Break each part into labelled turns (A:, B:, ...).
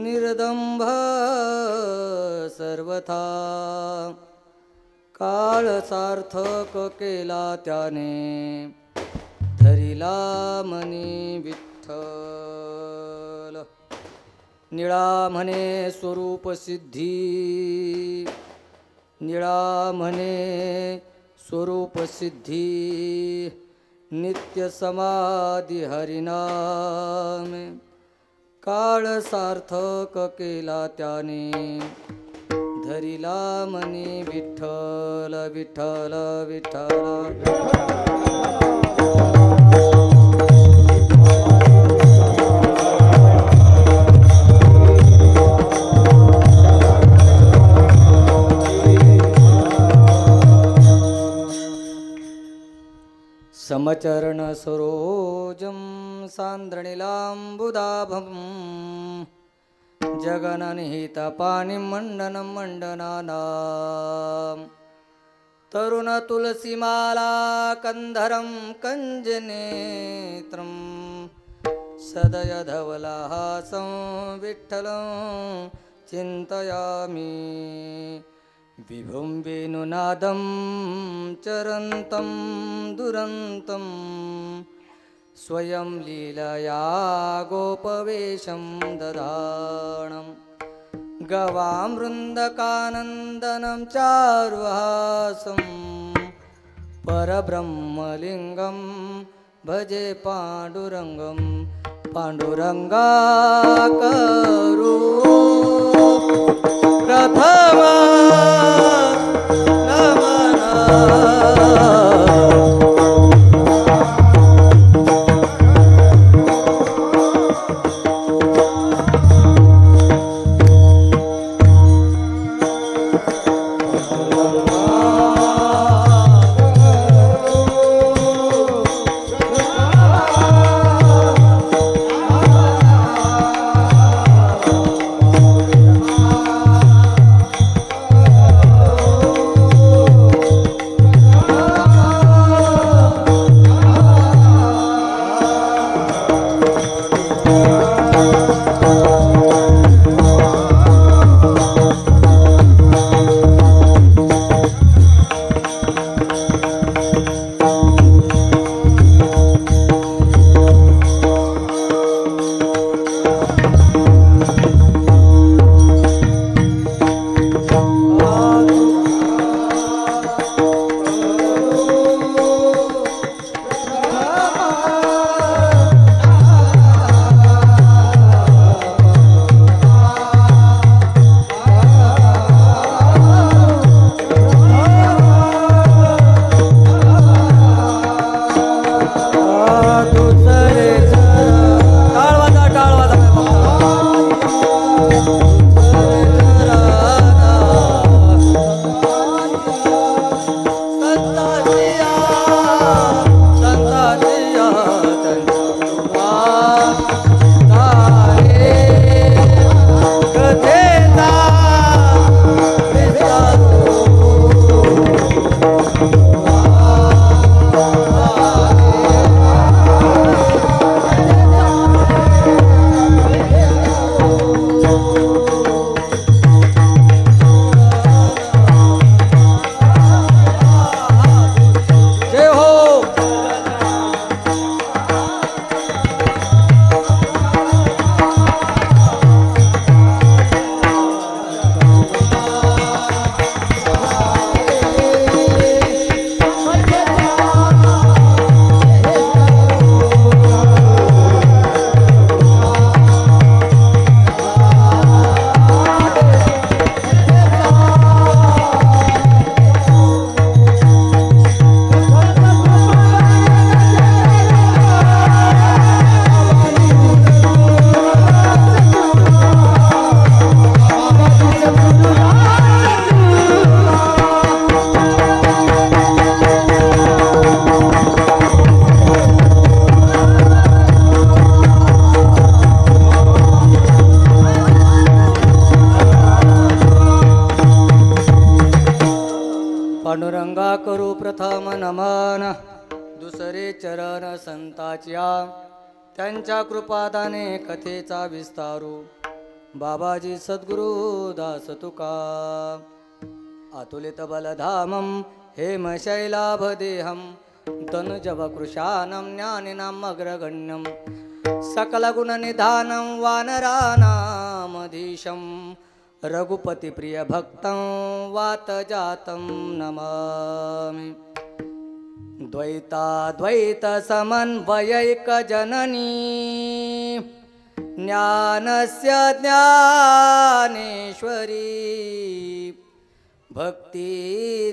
A: निर्दंभ सर्वथा काळ सार्थक केला त्याने धरिला मनी विठ्ठल निळा म्हणे स्वरूप सिद्धी निळा म्हणे स्वरूप सिद्धी नित्य समाधी हरिनाम काळ सार्थक केला त्याने धरिला मनी विठ्ठल विठ्ठल विठ्ठल समचरण सरोजं सान्द्रणिलाम्बुदाभं जगननिहितपाणिमण्डनं मण्डनानां तरुणतुलसीमाला कन्धरं कञ्जनेत्रं सदयधवलहासं विठ्ठलं चिन्तयामि विभुं वेणुनादं चरन्तं दुरन्तं स्वयं लीलया गोपवेशं दधानं गवामृन्दकानन्दनं चारुहासं परब्रह्मलिङ्गं भजे पाण्डुरङ्गं पाण्डुरङ्गाकरू प्रथम पांडुरंगा करू प्रथम नमन दुसरे चरण संताच्या त्यांच्या कृपादाने कथेचा विस्तारू बाबाजी सद्गुरु दास तुका अतुलित बलधामं हेमशैलाभदेहं तनुजवकृशानं ज्ञानिनाम् अग्रगण्यं सकलगुणनिधानं वानराणामधीशं रघुपतिप्रियभक्तं वातजातं नमामि द्वैताद्वैतसमन्वयैकजननी ज्ञानस्य ज्ञानेश्वरी भक्ति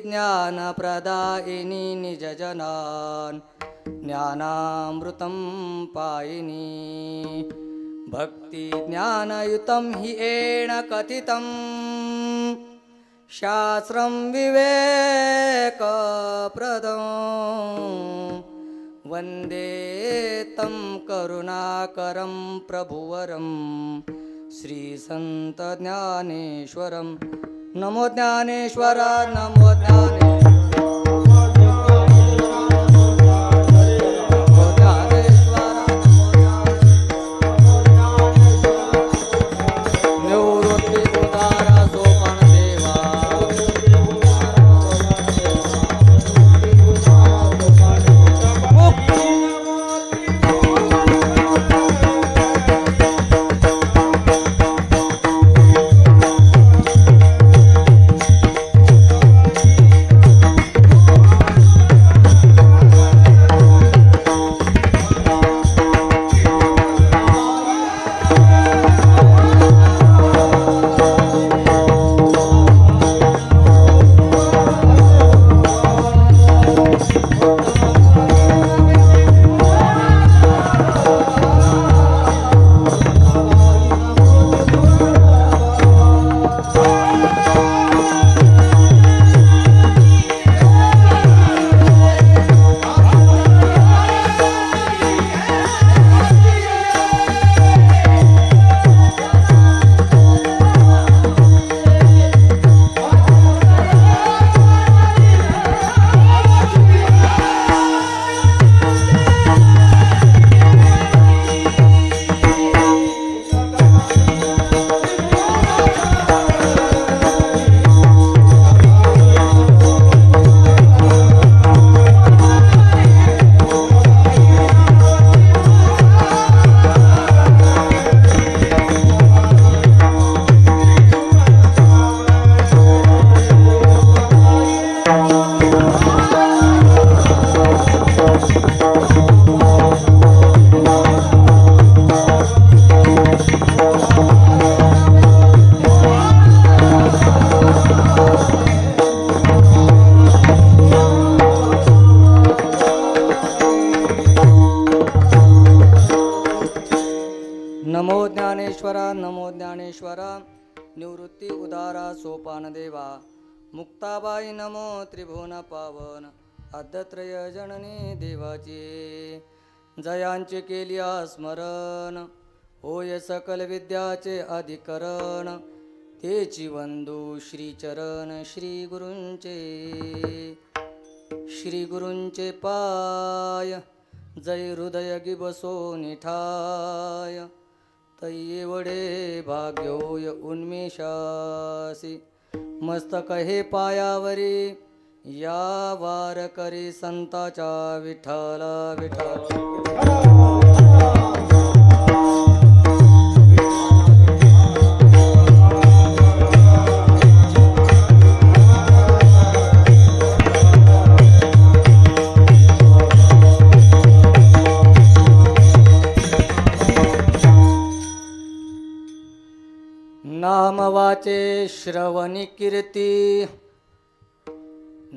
A: ज्ञानप्रदायिनी निजजनान् ज्ञानामृतं पायिनी भक्ति ज्ञानयुतं हि येन कथितं शास्त्रं विवेकप्रदं वन्दे तं करुणाकरं प्रभुवरं श्रीसन्तज्ञानेश्वरं नमो ज्ञानेश्वर नमो ज्ञानेश्वर नमो ज्ञानेश्वर निवृत्ती उदारा सोपान देवा मुक्ताबाई नमो त्रिभुवन पावन आद्यत्रय जननी देवाची जयांचे केलिया स्मरण होय सकल विद्याचे अधिकरण तेची वंदू श्रीचरण श्री गुरूंचे पाय जय हृदय गिबसो निठाय तय्ये वडे भाग्योय उन्मेषासी मस्तक हे पायावरी या वार करी संताचा विठ्ठला विठ्ठला नाम वाचे श्रवणी कीर्ती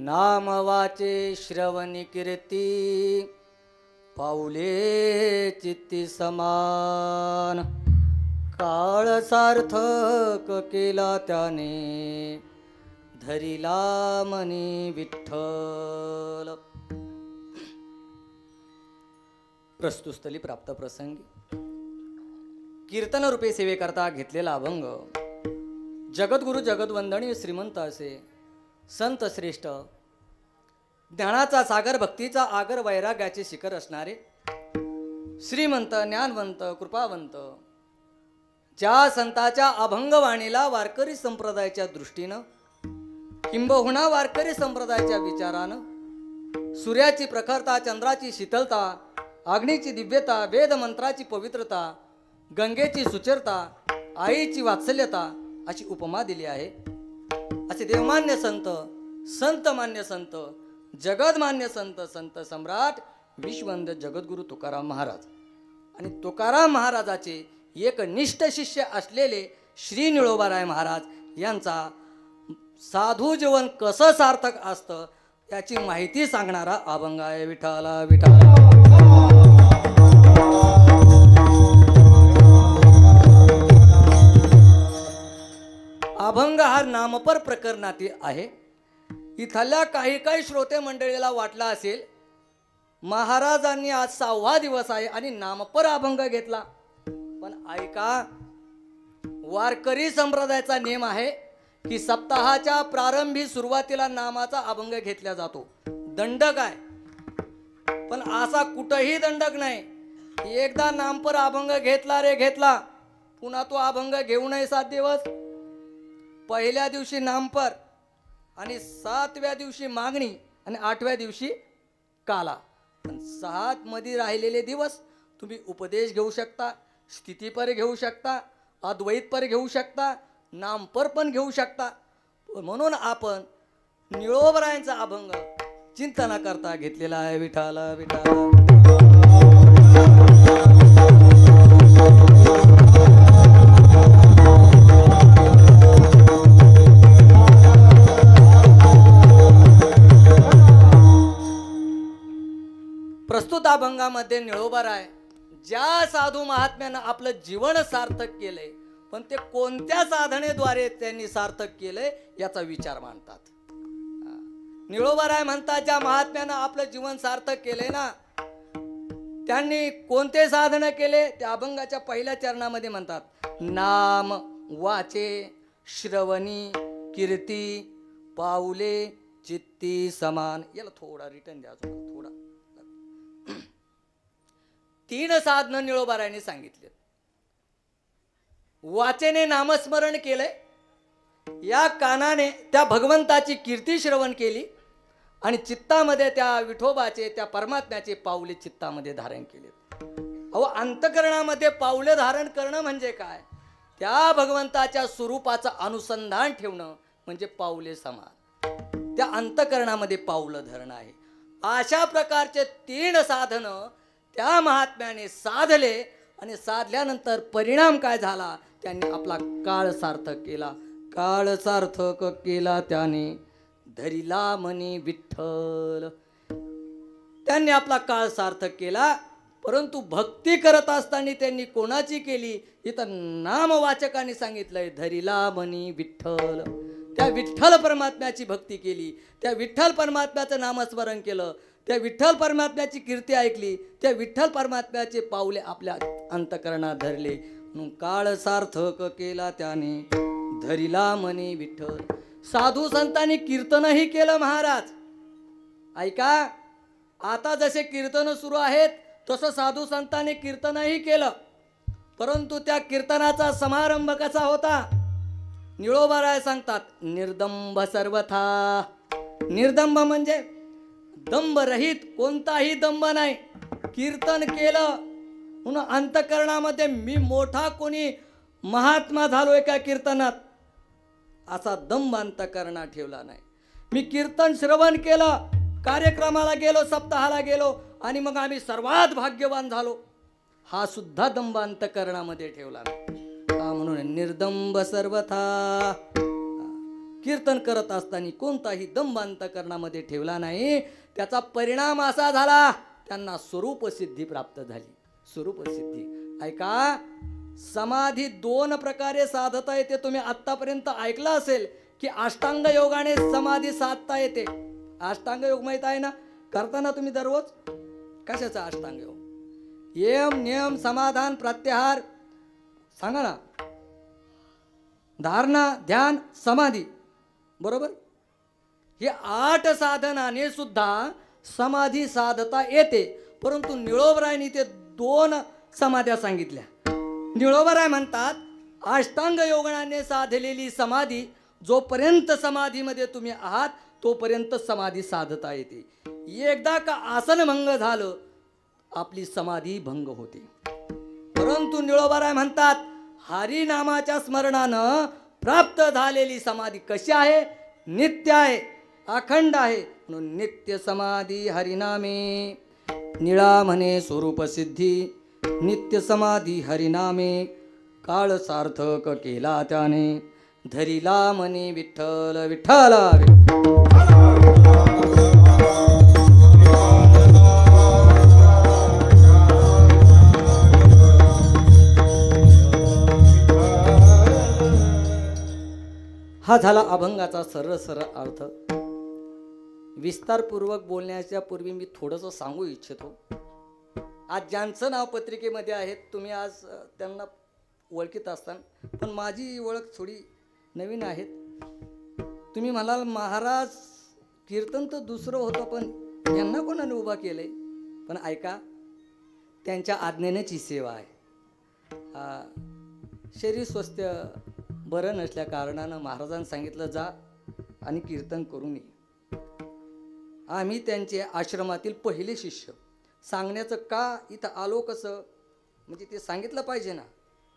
A: नाम वाचे श्रवणी कीर्ती पाऊले चित्ती समान काळ सार्थक केला त्याने धरिला मनी विठ्ठल। प्रस्तुतस्थली प्राप्त प्रसंगी कीर्तन रूपे सेवेकरता घेतलेला अभंग जगद्गुरु जगद्वंदनीय श्रीमंत असे संत श्रेष्ठ ज्ञानाचा सागर भक्तीचा आगर वैराग्याचे शिखर असणारे श्रीमंत, ज्ञानवंत, कृपावंत ज्या संताच्या अभंगवाणीला वारकरी संप्रदायाच्या दृष्टीनं किंबहुना वारकरी संप्रदायाच्या विचारानं सूर्याची प्रखरता, चंद्राची शीतलता, अग्नीची दिव्यता, वेद मंत्राची पवित्रता, गंगेची सुचरता, आईची वात्सल्यता अशी उपमा दिली आहे. असे देवमान्य संत, संतमान्य संत, जगदमान्य संत, संत सम्राट विश्ववंद्य जगद्गुरु तुकाराम महाराज आणि तुकाराम महाराजाचे एक निष्ठ शिष्य असलेले श्री निळोबाराय महाराज यांचा साधू जीवन कसं सार्थक असतं याची माहिती सांगणारा अभंग आहे. विठाला विठाला. अभंग हा नामपर प्रकरणातील आहे. इथल्या काही श्रोते मंडळीला वाटला असेल महाराजांनी आज 6वा दिवस आहे आणि नामपर अभंग घेतला. पण ऐका, वारकरी संप्रदायाचा नियम आहे की सप्ताहाच्या प्रारंभी सुरुवातीला नामाचा अभंग घेतला जातो. दंडक आहे, पण असा कुठंही दंडक नाही. एकदा नामपर अभंग घेतला रे घेतला, पुन्हा तो अभंग घेऊ नये 7 दिवस. पहिल्या दिवशी नामपर आणि 7व्या दिवशी मागणी आणि 8व्या दिवशी काला. पण 7 मध्ये राहिलेले दिवस तुम्ही उपदेश घेऊ शकता, स्थितीपर घेऊ शकता, अद्वैतपर घेऊ शकता, नामपर पण घेऊ शकता. म्हणून आपण निळोबरायांचा अभंग चिंतना करता घेतलेला आहे. विठाला विठाला. प्रस्तुत अभंगामध्ये निळोबाराय ज्या साधू महात्म्यानं आपलं जीवन सार्थक केलंय, पण ते कोणत्या साधनेद्वारे त्यांनी सार्थक केलंय याचा विचार मांडतात. निळोबाराय म्हणतात ज्या महात्म्यानं आपलं जीवन सार्थक केलंय ना, त्यांनी कोणते साधन केले ते अभंगाच्या पहिल्या चरणामध्ये म्हणतात. नाम वाचे, श्रवणी, कीर्ती, पाऊले, चित्ती समान. याला थोडा रिटर्न द्या, थोडा. 3 साधनं निळोबारायांनी सांगितले. वाचेने नामस्मरण केले, या कानाने त्या भगवंताची कीर्ती श्रवण केली आणि चित्तामध्ये त्या विठोबाचे, त्या परमात्म्याचे पाऊले चित्तामध्ये धारण केले. अहो, अंतकरणामध्ये पाऊले धारण करणं म्हणजे काय? त्या भगवंताच्या स्वरूपाचं अनुसंधान ठेवणं म्हणजे पाऊले समान. त्या अंतकरणामध्ये पाऊलं धरणं आहे. अशा प्रकारचे 3 साधनं त्या महात्म्याने साधले आणि साधल्यानंतर परिणाम काय झाला? त्यांनी आपला काळ सार्थक केला. काळ सार्थक केला त्याने धरिला मनी विठ्ठल. त्यांनी आपला काळ सार्थक केला, परंतु भक्ती करत असताना त्यांनी कोणाची केली? इथं नामवाचकांनी सांगितलंय धरिला मनी विठ्ठल. त्या विठ्ठल परमात्म्याची भक्ती केली, त्या विठ्ठल परमात्म्याचं नामस्मरण केलं, त्या विठ्ठल परमात्म्याची कीर्ती ऐकली, त्या विठ्ठल परमात्म्याचे पाऊले आपल्या अंतकरणात धरले. म्हणून काळ सार्थक केला त्याने धरिला मनी विठ्ठल. साधू संतांनी कीर्तनही केलं महाराज. ऐका, आता जसे कीर्तन सुरू आहेत तसं साधू संतांनी कीर्तनही केलं, परंतु त्या कीर्तनाचा समारंभ कसा होता? निळोबाराय सांगतात निर्दंब सर्वथा. निर्दंब म्हणजे दंभ रहित, कोणताही दंभ नाही. कीर्तन केलं म्हणून अंतकरणामध्ये मी मोठा कोणी महात्मा झालोय का कीर्तनात असा दंभ अंतकरणात ठेवला नाही. मी कीर्तन श्रवण केलं, कार्यक्रमाला गेलो, सप्ताहाला गेलो आणि मग आम्ही सर्वात भाग्यवान झालो, हा सुद्धा दंभ अंतकरणामध्ये ठेवला नाही. म्हणून निर्दंब सर्वथा. कीर्तन करत असताना कोणताही दंभ अंतकरणामध्ये ठेवला नाही. त्याचा परिणाम असा झाला, त्यांना स्वरूप सिद्धी प्राप्त झाली. स्वरूप सिद्धी. ऐका, समाधी 2 प्रकारे साधता येते. तुम्ही आतापर्यंत ऐकलं असेल की अष्टांग योगाने समाधी साधता येते. अष्टांग योग माहित आहे ना? करताना तुम्ही दररोज कशाचा अष्टांग योग? यम, नियम, समाधान, प्रत्याहार, सांगा ना. धारणा, ध्यान, समाधी, बरोबर? हे 8 साधनाने सुद्धा समाधी साधता येते. परंतु निळोबरायांनी ते 2 समाध्या सांगितल्या. निळोबाराय म्हणतात, अष्टांग योगाने साधलेली समाधी, जोपर्यंत समाधीमध्ये तुम्ही आहात तोपर्यंत समाधी साधता येते. एकदा का आसन भंग झालं आपली समाधी भंग होते. परंतु निळोबाराय म्हणतात, हरिनामाच्या स्मरणानं प्राप्त झालेली समाधी कशी आहे? नित्य आहे, अखंड आहे. म्हणून नित्य समाधी हरिनामे, निळा म्हणे स्वरूप सिद्धी. नित्य समाधी हरिनामे, काळ सार्थक केला त्याने. धरिला म्हणे विठ्ठल विठ्ठला. हा झाला अभंगाचा सरळ सरळ अर्थ. विस्तारपूर्वक बोलण्याच्या पूर्वी मी थोडंसं सांगू इच्छितो. आज ज्यांचं नाव पत्रिकेमध्ये आहे तुम्ही आज त्यांना ओळखीत असताना, पण माझी ओळख थोडी नवीन आहे. तुम्ही म्हणाल महाराज कीर्तन तर दुसरं होतं, पण यांना कोणाने उभा केलंय? पण ऐका, त्यांच्या आज्ञेनेच ही सेवा आहे. शरीर स्वास्थ्य बरं नसल्या कारणानं महाराजांनी सांगितलं जा आणि कीर्तन करून ये. आम्ही त्यांचे आश्रमातील पहिले शिष्य. सांगण्याचं का इथं आलो कसं, म्हणजे ते सांगितलं पाहिजे ना.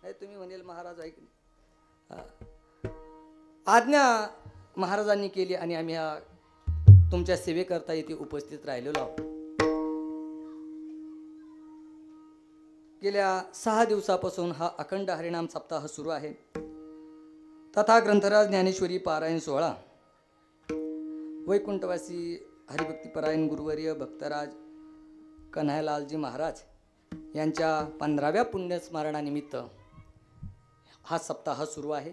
A: नाही तुम्ही म्हणेल महाराज ऐक नाही. आज्ञा महाराजांनी केली आणि आम्ही तुमच्या सेवेकरता इथे उपस्थित राहिलेलो आहोत. गेल्या 6 दिवसापासून हा अखंड हरिनाम सप्ताह सुरू आहे. तथा ग्रंथराज ज्ञानेश्वरी पारायण सोहळा वैकुंठवासी हरिभक्तीपरायण गुरुवर्य भक्तराज कन्हैयालालजी महाराज यांच्या 15व्या पुण्यस्मरणानिमित्त हा सप्ताह सुरू आहे.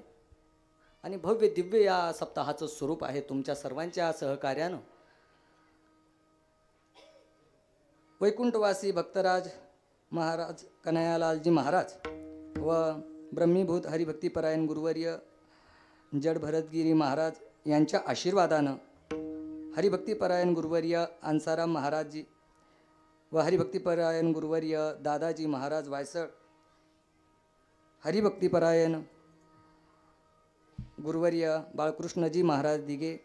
A: आणि भव्य दिव्य या सप्ताहाचं स्वरूप आहे. तुमच्या सर्वांच्या सहकार्यानं वैकुंठवासी भक्तराज महाराज कन्हैयालालजी महाराज व ब्रह्मीभूत हरिभक्तीपरायण गुरुवर्य जड भरतगिरी महाराज यांच्या आशीर्वादानं हरिभक्तीपरायण गुरुवर्य अंसाराम महाराजजी व हरिभक्तीपरायण गुरुवर्य दादाजी महाराज वायसळ, हरिभक्तीपरायण गुरुवर्य बाळकृष्णजी महाराज दिघे,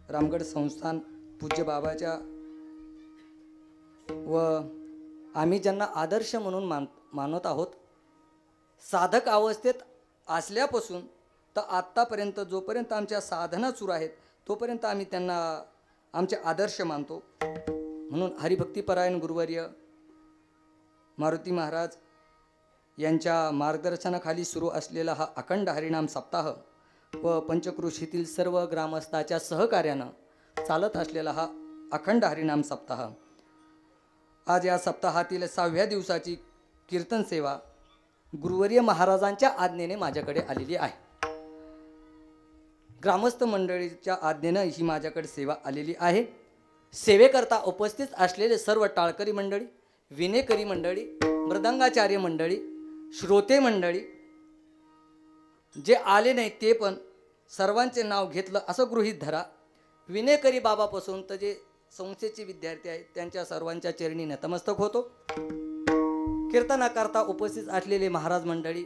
A: रामगड संस्थान पूज्य बाबाच्या व आम्ही ज्यांना आदर्श म्हणून मानत आहोत, साधक अवस्थेत असल्यापासून तर आत्तापर्यंत जोपर्यंत आमच्या साधना सुरू आहेत तोपर्यंत आम्ही त्यांना आमचे आदर्श मानतो. म्हणून हरिभक्तीपरायण गुरुवर्य मारुती महाराज यांच्या मार्गदर्शनाखाली सुरू असलेला हा अखंड हरिनाम सप्ताह व पंचक्रोशीतील सर्व ग्रामस्थाच्या सहकार्यानं चालत असलेला हा अखंड हरिनाम सप्ताह आज या सप्ताहातील 6व्या दिवसाची कीर्तन सेवा गुरुवर्य महाराजांच्या आज्ञेने माझ्याकडे आलेली आहे. ग्रामस्थ मंडळीच्या आज्ञेनं ही माझ्याकडे सेवा आलेली आहे. सेवेकरता उपस्थित असलेले सर्व टाळकरी मंडळी, विनेकरी मंडळी, मृदंगाचार्य मंडळी, श्रोते मंडळी, जे आले नाही ते पण सर्वांचे नाव घेतलं असं गृहीत धरा. विनेकरी बाबापासून तर जे संस्थेचे विद्यार्थी आहेत त्यांच्या सर्वांच्या चरणी नतमस्तक होतो. कीर्तनाकरता उपस्थित असलेले महाराज मंडळी,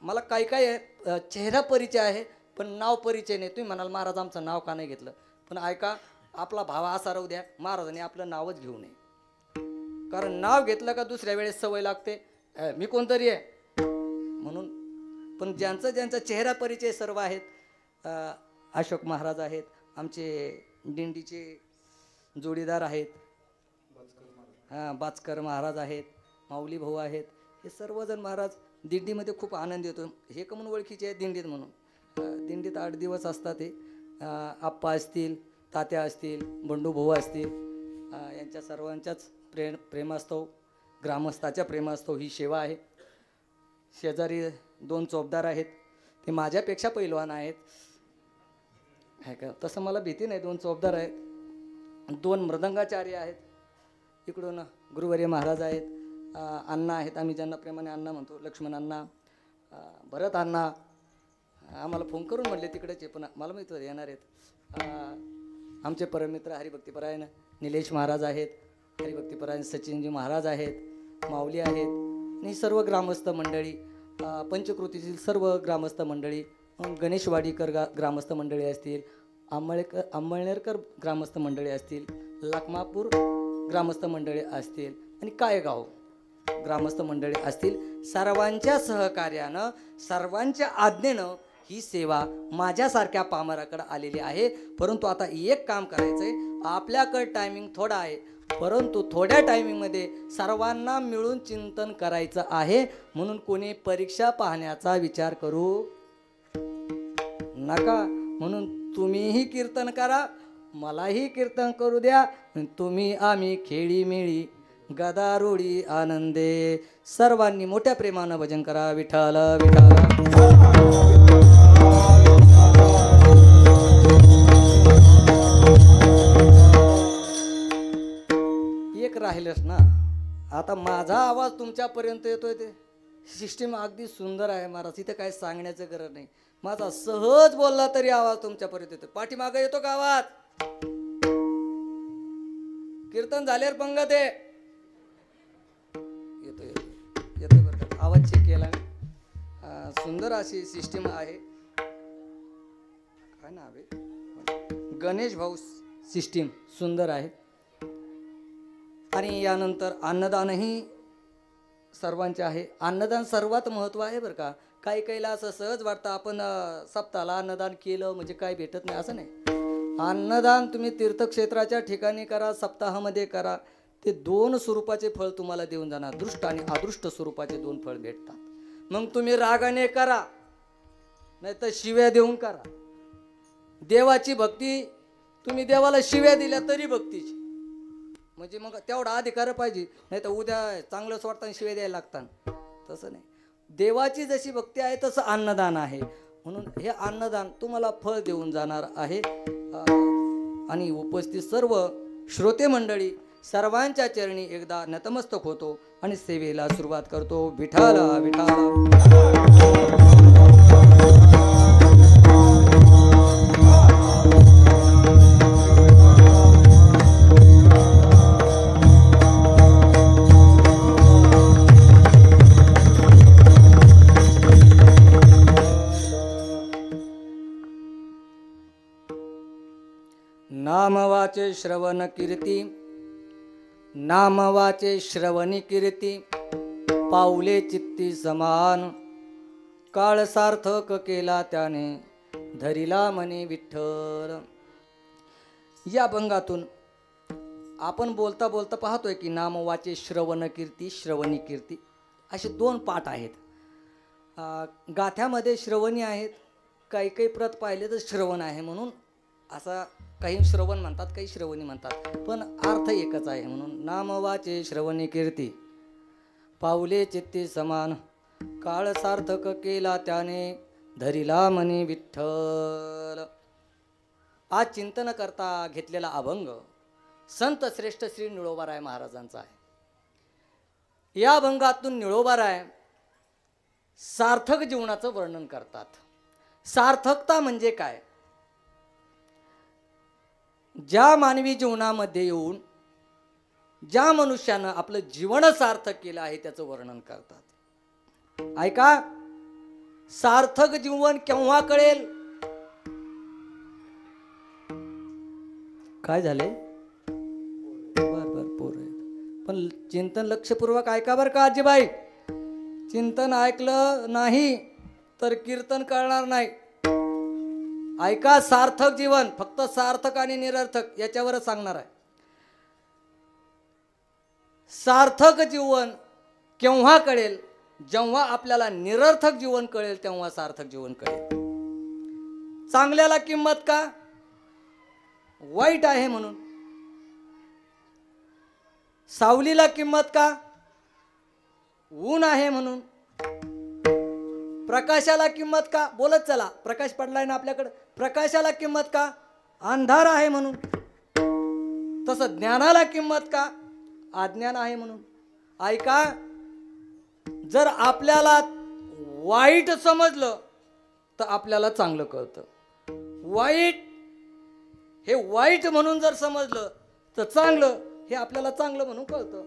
A: मला काही काय चेहरा परिचय आहे पण नाव परिचय नाही. तुम्ही म्हणाल महाराज आमचं नाव का नाही घेतलं, पण ऐका, आपला भाव असा राहू द्या, महाराजांनी आपलं नावच घेऊ नये. कारण नाव घेतलं का दुसऱ्या वेळेस सवय लागते, मी कोणतरी आहे म्हणून. पण ज्यांचा चेहरा परिचय सर्व आहेत. अशोक महाराज आहेत, आमचे दिंडीचे जोडीदार आहेत. बाचकर महाराज आहेत, माऊली भाऊ आहेत. हे सर्वजण महाराज दिंडीमध्ये खूप आनंद येतो. हे का म्हणून ओळखीचे आहेत दिंडीत म्हणून. दिंडीत 8 दिवस असतात. ते आप्पा असतील, तात्या असतील, बंडू भाऊ असतील, यांच्या सर्वांच्याच प्रेमास्तव, ग्रामस्थाच्या प्रेमास्तव ही सेवा आहे. शेजारी 2 चोपदार आहेत, ते माझ्यापेक्षा पैलवान आहेत. आहे का, तसं मला भीती नाही. 2 चोपदार आहेत, 2 मृदंगाचार्य आहेत. इकडून गुरुवर्य महाराज आहेत, अण्णा आहेत, आम्ही ज्यांना प्रेमाने अण्णा म्हणतो, लक्ष्मण अण्णा, भरत अण्णा. आम्हाला फोन करून म्हणले तिकडेच आहे, पण मला माहिती होतं येणार आहेत. आमचे परममित्र हरिभक्तीपरायण निलेश महाराज आहेत, हरिभक्तीपरायण सचिनजी महाराज आहेत, माऊली आहेत आणि सर्व ग्रामस्थ मंडळी, पंचकृतीतील सर्व ग्रामस्थ मंडळी, गणेशवाडीकर ग्रामस्थ मंडळी असतील, आंबळनेरकर ग्रामस्थ मंडळी असतील, लाखमापूर ग्रामस्थ मंडळी असतील आणि कायगाव ग्रामस्थ मंडळी असतील, सर्वांच्या सहकार्यानं, सर्वांच्या आज्ञेनं ही सेवा माझ्यासारख्या पामराकडे आलेली आहे. परंतु आता एक काम करायचंय, आपल्याकडे टायमिंग थोडा आहे, परंतु थोड्या टायमिंगमध्ये सर्वांना मिळून चिंतन करायचं आहे. म्हणून कोणी परीक्षा पाहण्याचा विचार करू नका. म्हणून तुम्हीही कीर्तन करा, मलाही कीर्तन करू द्या. तुम्ही आम्ही खेळी मिळी गदारोळी आनंदे. सर्वांनी मोठ्या प्रेमानं भजन करा. विठ्ठल विठ्ठल. एक राहिलंच ना, आता माझा आवाज तुमच्यापर्यंत येतोय, ते सिस्टीम अगदी सुंदर आहे महाराज, इथे काय सांगण्याचं गरज नाही. माझा सहज बोलला तरी आवाज तुमच्यापर्यंत येतो. पाठीमागे येतो का आवाज? कीर्तन झाल्यावर पंगत आहे, येतो येतो येतो बरं का, आवाज चेक केला. सुंदर अशी सिस्टीम आहे. काय नाव आहे? गणेश भाऊ सिस्टीम सुंदर आहे. आणि यानंतर अन्नदानही सर्वांचे आहे. अन्नदान सर्वात महत्त्व आहे बरं का. काही काहीला असं सहज वाटतं आपण सप्ताहाला अन्नदान केलं म्हणजे काय भेटत नाही, असं नाही. अन्नदान तुम्ही तीर्थक्षेत्राच्या ठिकाणी करा, सप्ताहामध्ये करा, ते दोन स्वरूपाचे फळ तुम्हाला देऊन जाणार. दृष्ट आणि अदृष्ट स्वरूपाचे दोन फळ भेटतात. मग तुम्ही रागाने करा, नाही तर शिव्या देऊन करा. देवाची भक्ती तुम्ही देवाला शिव्या दिल्या तरी भक्तीची, म्हणजे मग तेवढा अधिकार पाहिजे, नाही तर उद्या चांगलंच वाटतं शिव्या द्यायला लागतात. तसं नाही. देवाची जशी भक्ती आहे तसं अन्नदान आहे. म्हणून हे अन्नदान तुम्हाला फळ देऊन जाणार आहे. आणि उपस्थित सर्व श्रोते मंडळी सर्वांच्या चरणी एकदा नतमस्तक होतो आणि सेवेला सुरुवात करतो. विठ्ठल विठ्ठल. नाम वाचे श्रवण कीर्ती, नाम वाचे श्रवणी कीर्ती, पाऊले चित्ती समान, काळ सार्थक केला त्याने, धरिला मने विठ्ठल. या अभंगातून आपण बोलता बोलता पाहतोय की नाम वाचे श्रवण कीर्ती, श्रवणी कीर्ती असे दोन पाठ आहेत. गाथ्यामध्ये श्रवणी आहेत, काही काही प्रत पाहिले तर श्रवण आहे. म्हणून असा काही श्रवण म्हणतात, काही श्रवणी म्हणतात, पण अर्थ एकच आहे. म्हणून नाम वाचे श्रवणी कीर्ती, पाऊले चित्ती समान, काळ सार्थक केला त्याने, धरिला मनी विठ्ठल. आज चिंतन करता घेतलेला अभंग संत श्रेष्ठ श्री निळोबाराय महाराजांचा आहे. या अभंगातून निळोबाराय सार्थक जीवनाचं वर्णन करतात. सार्थकता म्हणजे काय? ज्या मानवी जीवनामध्ये येऊन ज्या मनुष्यानं आपलं जीवन सार्थक केलं आहे त्याचं वर्णन करतात. ऐका, सार्थक जीवन केव्हा कळेल? काय झाले? बर पोर पण चिंतन लक्षपूर्वक ऐका बर का आजीबाई. चिंतन ऐकलं नाही तर कीर्तन कळणार नाही. ऐका, सार्थक जीवन फक्त सार्थक आणि निरर्थक याच्यावरच सांगणार आहे. सार्थक जीवन केव्हा कळेल? जेव्हा आपल्याला निरर्थक जीवन कळेल तेव्हा सार्थक जीवन कळेल. चांगल्याला किंमत का? वाईट आहे म्हणून. सावलीला किंमत का? ऊन आहे म्हणून. प्रकाशाला किंमत का? बोलत चला, प्रकाश पडलाय ना आपल्याकडे. प्रकाशाला किंमत का? अंधार आहे म्हणून. तसं ज्ञानाला किंमत का? अज्ञान आहे म्हणून. ऐका, जर आपल्याला वाईट समजलं तर आपल्याला चांगलं कळतं. वाईट हे वाईट म्हणून जर समजलं तर चांगलं हे आपल्याला चांगलं म्हणून कळतं,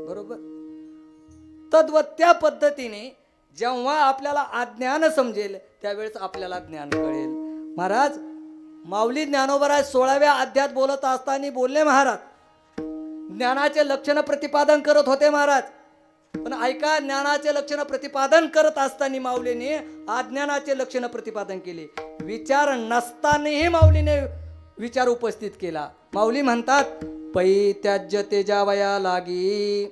A: बरोबर. तद्वत त्या पद्धतीने जेव्हा आपल्याला अज्ञान समजेल त्यावेळेस आपल्याला ज्ञान कळेल. महाराज माऊली ज्ञानोबराज 16व्या अध्यायात बोलत असताना बोलले महाराज, ज्ञानाचे लक्षण प्रतिपादन करत होते महाराज. पण ऐका, ज्ञानाचे लक्षण प्रतिपादन करत असताना माऊलीने अज्ञानाचे लक्षण प्रतिपादन केले. विचार नसतानाही माऊलीने विचार उपस्थित केला. माऊली म्हणतात, पै त्याज्य तेजावया लागी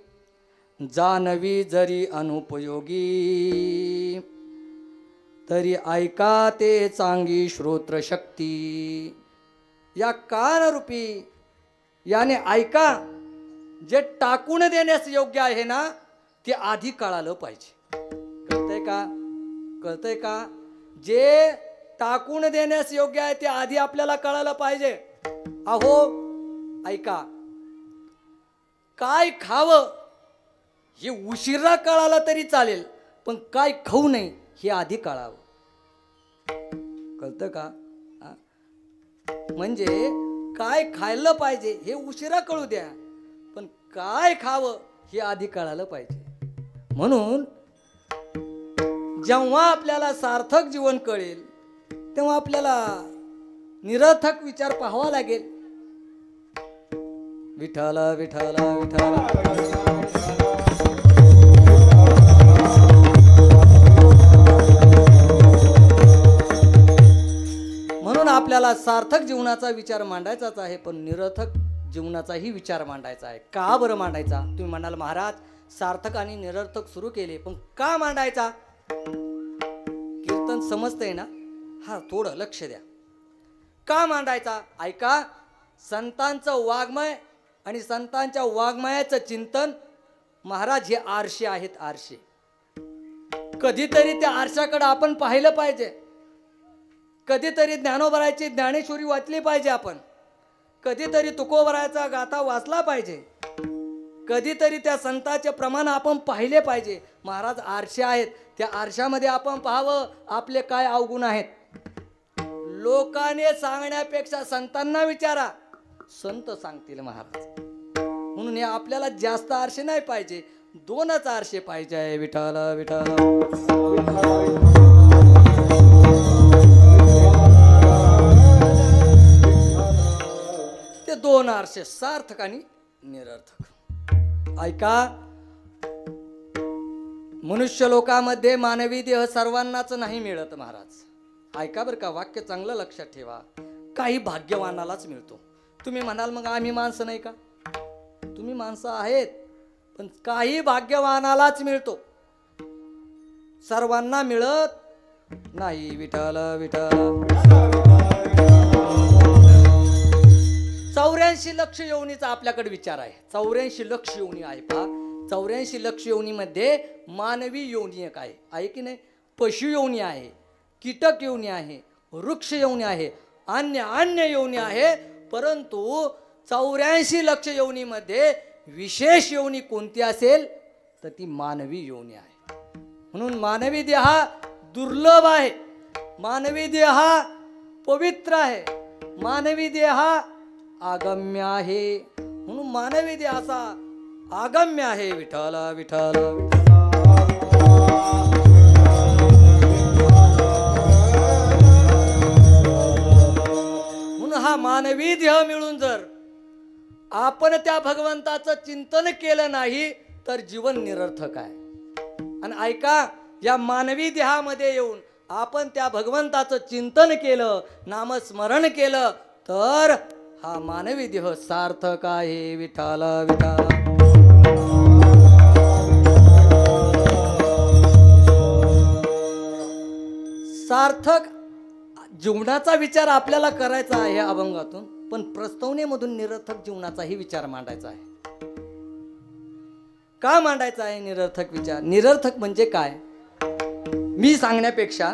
A: जानवी जरी अनुपयोगी, तरी ऐका ते चांगी श्रोत्र शक्ती. या कानरूपी याने ऐका, जे टाकून देण्यास योग्य आहे ना ते आधी कळालं पाहिजे. कळतंय का? कळतंय का? जे टाकून देण्यास योग्य आहे ते आधी आपल्याला कळालं पाहिजे. अहो ऐका, काय खावं हे उशिरा कळालं तरी चालेल, पण काय खाऊ नये हे आधी कळावं. कळतं का? म्हणजे काय खायला पाहिजे हे उशिरा कळू द्या, पण काय खावं हे आधी कळालं पाहिजे. म्हणून जेव्हा आपल्याला सार्थक जीवन कळेल तेव्हा आपल्याला निरर्थक विचार पाहावा लागेल. विठ्ठल विठ्ठल विठ्ठल. म्हणून आपल्याला सार्थक जीवनाचा विचार मांडायचाच आहे, पण निरर्थक जीवनाचाही विचार मांडायचा आहे. का बरं मांडायचा? तुम्ही म्हणाल महाराज सार्थक आणि निरर्थक सुरू केले, पण का मांडायचा? कीर्तन समजतंय ना? हा, थोडं लक्ष द्या. का मांडायचा? ऐका, संतांचं वाङ्मय आणि संतांच्या वाङ्मयाचं चिंतन महाराज हे आरशे आहेत. आरशे कधीतरी त्या आरशाकडे आपण पाहिलं पाहिजे. कधीतरी ज्ञानोबरायची ज्ञानेश्वरी वाचली पाहिजे आपण. कधीतरी तुकोबरायचा गाथा वाचला पाहिजे. कधीतरी त्या संतांचे प्रमाण आपण पाहिले पाहिजे. महाराज आरशे आहेत, त्या आरशामध्ये आपण पाहावं आपले काय अवगुण आहेत. लोकांनी सांगण्यापेक्षा संतांना विचारा, संत सांगतील महाराज. म्हणून हे आपल्याला जास्त आरशे नाही पाहिजे, 2च आरशे पाहिजे. विठ्ठल विठ्ठल. ते 2 आरशे, सार्थक आणि निरर्थक. ऐका, मनुष्य लोकांमध्ये मानवी देह सर्वांनाच नाही मिळत महाराज. ऐका बरं का, वाक्य चांगलं लक्षात ठेवा. काही भाग्यवानालाच मिळतो. तुम्ही म्हणाल मग आम्ही माणसं नाही का? तुम्ही माणसं आहेत, पण काही भाग्यवानालाच मिळतो, सर्वांना मिळत नाही. विठ्ठल विठ्ठल. 84 लक्ष योनीचा आपल्याकडे विचार आहे. 84 लक्ष योनी आहे पहा. 84 लक्ष योनीमध्ये मानवी योनी एक आहे की नाही? पशु योनी आहे, कीटक योनी आहे, वृक्ष योनी आहे, अन्य योनी आहे. परंतु 84 लक्ष योनीमध्ये विशेष योनी कोणती असेल तर ती मानवी योनी आहे. म्हणून मानवी देह हा दुर्लभ आहे, मानवी देह हा पवित्र आहे, मानवी देह हा आगम्य आहे. म्हणून मानवी देहाचा आगम्य आहे. विठ्ठल विठ्ठल. म्हणून हा मानवी देह मिळून जर आपण त्या भगवंताचं चिंतन केलं नाही तर जीवन निरर्थक आहे. आणि ऐका, या मानवी देहामध्ये येऊन आपण त्या भगवंताचं चिंतन केलं, नामस्मरण केलं तर हा मानवी देह सार्थक आहे. विठ्ठल विठ्ठल. सार्थक जीवनाचा विचार आपल्याला करायचा आहे अभंगातून, पण प्रस्तवनेमधून निरर्थक जीवनाचाही विचार मांडायचा आहे. का मांडायचा आहे निरर्थक विचार? निरर्थक म्हणजे काय मी सांगण्यापेक्षा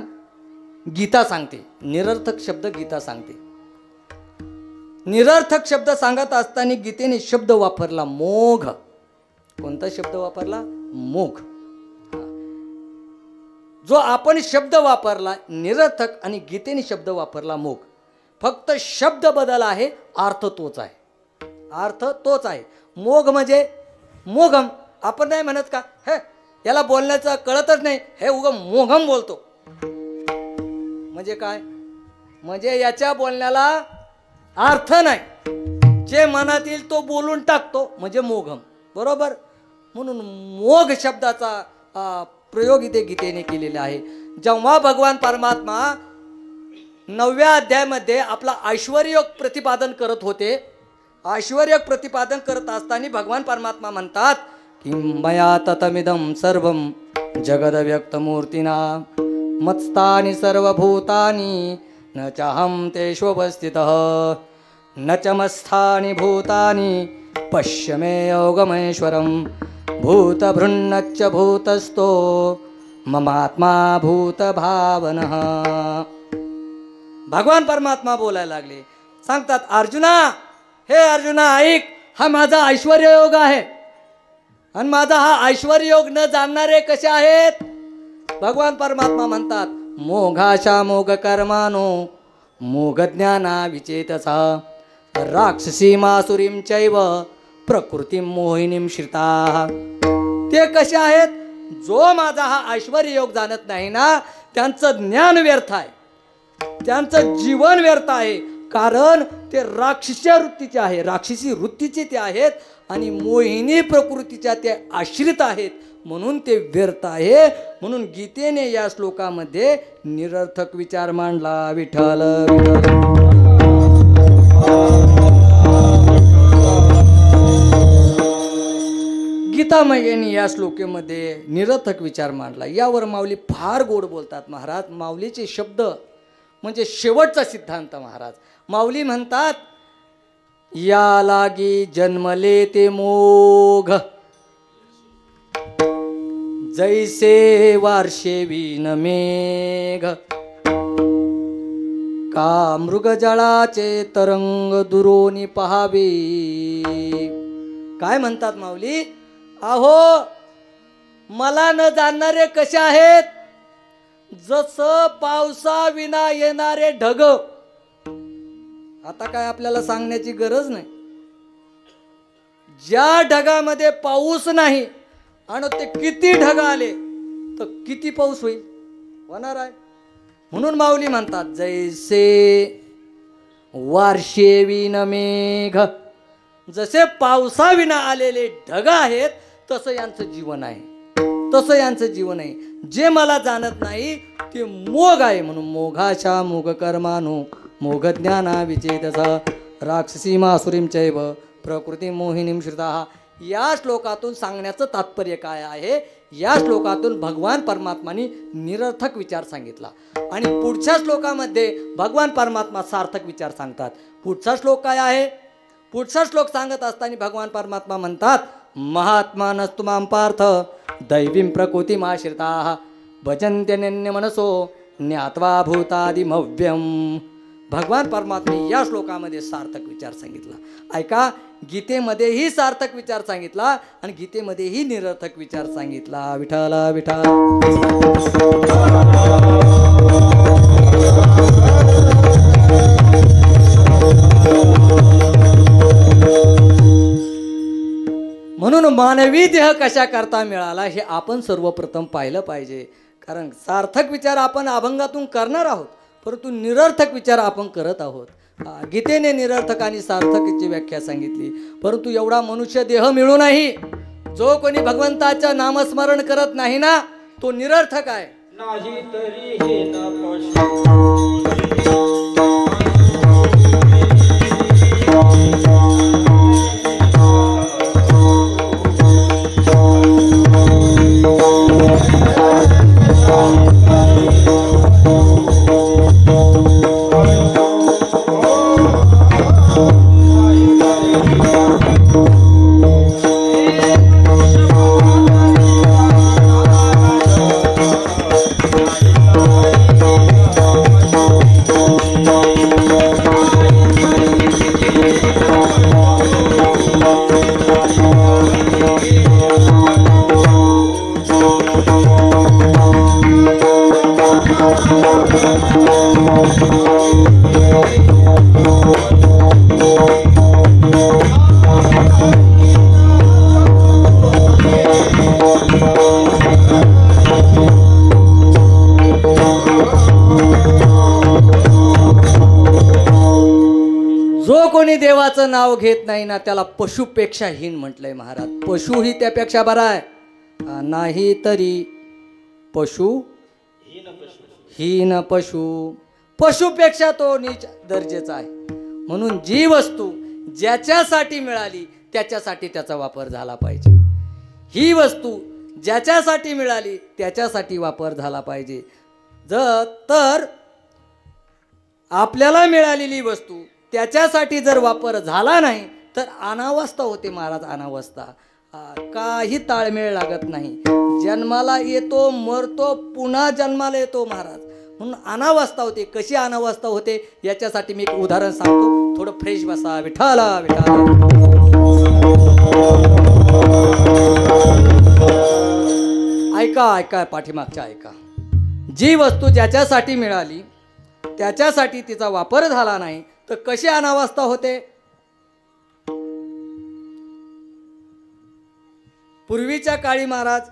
A: गीता सांगते. निरर्थक शब्द गीता सांगते. निरर्थक शब्द सांगत असताना गीतेने शब्द वापरला मोघ. कोणता शब्द वापरला? मोघ. जो आपण शब्द वापरला निरर्थक आणि गीतेने शब्द वापरला मोघ. फक्त शब्द बदल आहे, अर्थ तोच आहे. अर्थ तोच आहे. मोघ म्हणजे मोघम. आपण नाही म्हणत का हे याला बोलण्याचं कळतच नाही, हे उगम मोघम बोलतो. म्हणजे काय? म्हणजे याच्या बोलण्याला अर्थ नाही, जे मनातील तो बोलून टाकतो म्हणजे मोघम. बरोबर. म्हणून मोघ शब्दाचा प्रयोग इथे गीतेने केलेला आहे. जेव्हा भगवान परमात्मा 9व्या अध्यायामध्ये आपला ऐश्वर्योग प्रतिपादन करत होते, ऐश्वर्योग प्रतिपादन करत असताना भगवान परमात्मा म्हणतात की मया ततमिदं सर्वं जगद व्यक्तमूर्तिना मत्स्थानि सर्वभूतानि न चाहं तेष्वस्थितः न च मत्स्थानि भूतानि पश्य मे योगमेश्वरं भूतभृन्नच्च भूतस्थो ममात्मा भूतभावनः. भगवान परमात्मा बोलायला लागले, सांगतात अर्जुना, हे अर्जुना ऐक, हा माझा ऐश्वर्य योग आहे आणि माझा हा ऐश्वर्य योग न जाणणारे कसे आहेत? भगवान परमात्मा म्हणतात मोघाशा मोघ कर्मानो मोघ ज्ञाना विचेतसा राक्षसी मासुरीं चैव प्रकृतीं मोहिनीं श्रिता. ते कसे आहेत? जो माझा हा ऐश्वर्य योग जाणत नाही ना, त्यांचं ज्ञान व्यर्थ आहे, त्यांचं जीवन व्यर्थ आहे. कारण ते राक्षसी वृत्तीचे आहे, राक्षसी वृत्तीचे ते आहेत आणि मोहिनी प्रकृतीच्या ते आश्रित आहेत, म्हणून ते व्यर्थ आहे. म्हणून गीतेने या श्लोकामध्ये निरर्थक विचार मांडला. विठ्ठल विठ्ठल. गीतामय्यांनी या श्लोकेमध्ये निरर्थक विचार मांडला. यावर माऊली फार गोड बोलतात महाराज. माऊलीचे शब्द म्हणजे शेवटचा सिद्धांत महाराज. माऊली म्हणतात या लागी जन्मले ते मोघ जैसे वार्षे विन मेघ का मृगजळाचे तरंग दुरोनी पहावे. काय म्हणतात माऊली? अहो मला न जाणणारे कसे आहेत? जसं पावसा विना येणारे ढग. आता काय आपल्याला सांगण्याची गरज नाही. ज्या ढगामध्ये पाऊस नाही आणि ते किती ढग आले तर किती पाऊस होईल? होणार आहे. म्हणून माऊली म्हणतात जैसे वार्षे विन मेघ, जसे पावसाविना आलेले ढग आहेत तसं यांचं जीवन आहे, तसं यांचं जीवन आहे. जे मला जाणत नाही ते मोघ आहे. म्हणून मोघाशा मोघ कर्मानो मोघ ज्ञाना विचेतसा राक्षसी मासुरीं चैव प्रकृती मोहिनीं श्रिता. या श्लोकातून सांगण्याचं तात्पर्य काय आहे? या श्लोकातून भगवान परमात्माने निरर्थक विचार सांगितला आणि पुढच्या श्लोकामध्ये भगवान परमात्मा सार्थक विचार सांगतात. पुढचा श्लोक काय आहे? पुढचा श्लोक सांगत असताना भगवान परमात्मा म्हणतात महात्मानस्तुमां पार्थ दैवीं प्रकृतिमाश्रिताः भजन्त्यनन्य मनसो ज्ञात्वा भूतादिमव्यम. भगवान परमात्मा या श्लोकामध्ये सार्थक विचार सांगितला. ऐका, गीतेमध्येही सार्थक विचार सांगितला आणि गीतेमध्येही निरर्थक विचार सांगितला. विठ्ठल विठ्ठल. म्हणून मानवी देह कशा करता मिळाला हे आपण सर्वप्रथम पाहिलं पाहिजे. कारण सार्थक विचार आपण अभंगातून करणार आहोत, परंतु निरर्थक विचार आपण करत आहोत. गीतेने निरर्थक आणि सार्थकची व्याख्या सांगितली. परंतु एवढा मनुष्य देह मिळूनही जो कोणी भगवंताचं नामस्मरण करत नाही ना, तो निरर्थक आहे.
B: नाही तरी हे न
A: देवाचं नाव घेत नाही ना त्याला पशुपेक्षा हीन म्हटलंय महाराज. पशुही त्यापेक्षा बरा आहे. नाही तरी पशु हीन पशु, पशुपेक्षा तो नीच दर्जेचा आहे. म्हणून जी वस्तू ज्याच्यासाठी मिळाली त्याच्यासाठी त्याचा वापर झाला पाहिजे. ही वस्तू ज्याच्यासाठी मिळाली त्याच्यासाठी वापर झाला पाहिजे. तर आपल्याला मिळालेली वस्तू त्याच्यासाठी जर वापर झाला नाही तर अनावस्था होते महाराज. अनावस्था काही ताळमेळ लागत नाही. जन्माला येतो, मरतो, पुन्हा जन्माला येतो महाराज. म्हणून अनावस्था होते. कशी अनावस्था होते याच्यासाठी मी एक उदाहरण सांगतो. थोडं फ्रेश बसा. विठाला विठाला. ऐका ऐका पाठीमागच्या ऐका. जी वस्तू ज्याच्यासाठी मिळाली त्याच्यासाठी तिचा वापर झाला नाही तर कशी अनावस्था होते. पूर्वीच्या काळी महाराज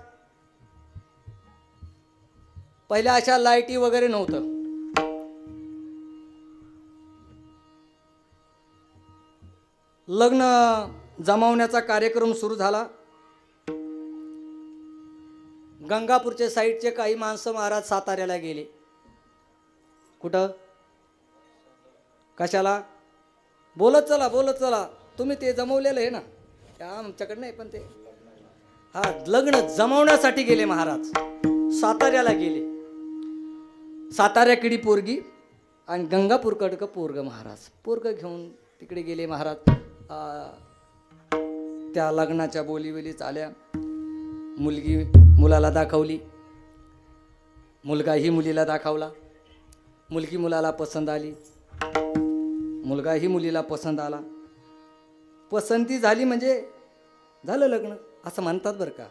A: पहिल्या अशा लाईटी वगैरे नव्हतं. लग्न जमावण्याचा कार्यक्रम सुरू झाला. गंगापूरच्या साईडचे काही माणसं महाराज साताऱ्याला गेले. कुठं कशाला? बोलत चला बोलत चला. तुम्ही ते जमवलेलं आहे ना, त्या आमच्याकडे नाही पण ते लग्न जमवण्यासाठी गेले महाराज. साताऱ्याला गेले. साताऱ्याकडे पोरगी आणि गंगापूरकडं पोरग महाराज. पोरग घेऊन तिकडे गेले महाराज. त्या लग्नाच्या बोलीवेली चाल्या. मुलगी मुलाला दाखवली. मुलगाही मुलीला दाखवला. मुलगी मुलाला पसंत आली. मुलगाही मुलीला पसंत आला. पसंती झाली म्हणजे झालं लग्न असं म्हणतात बरं का.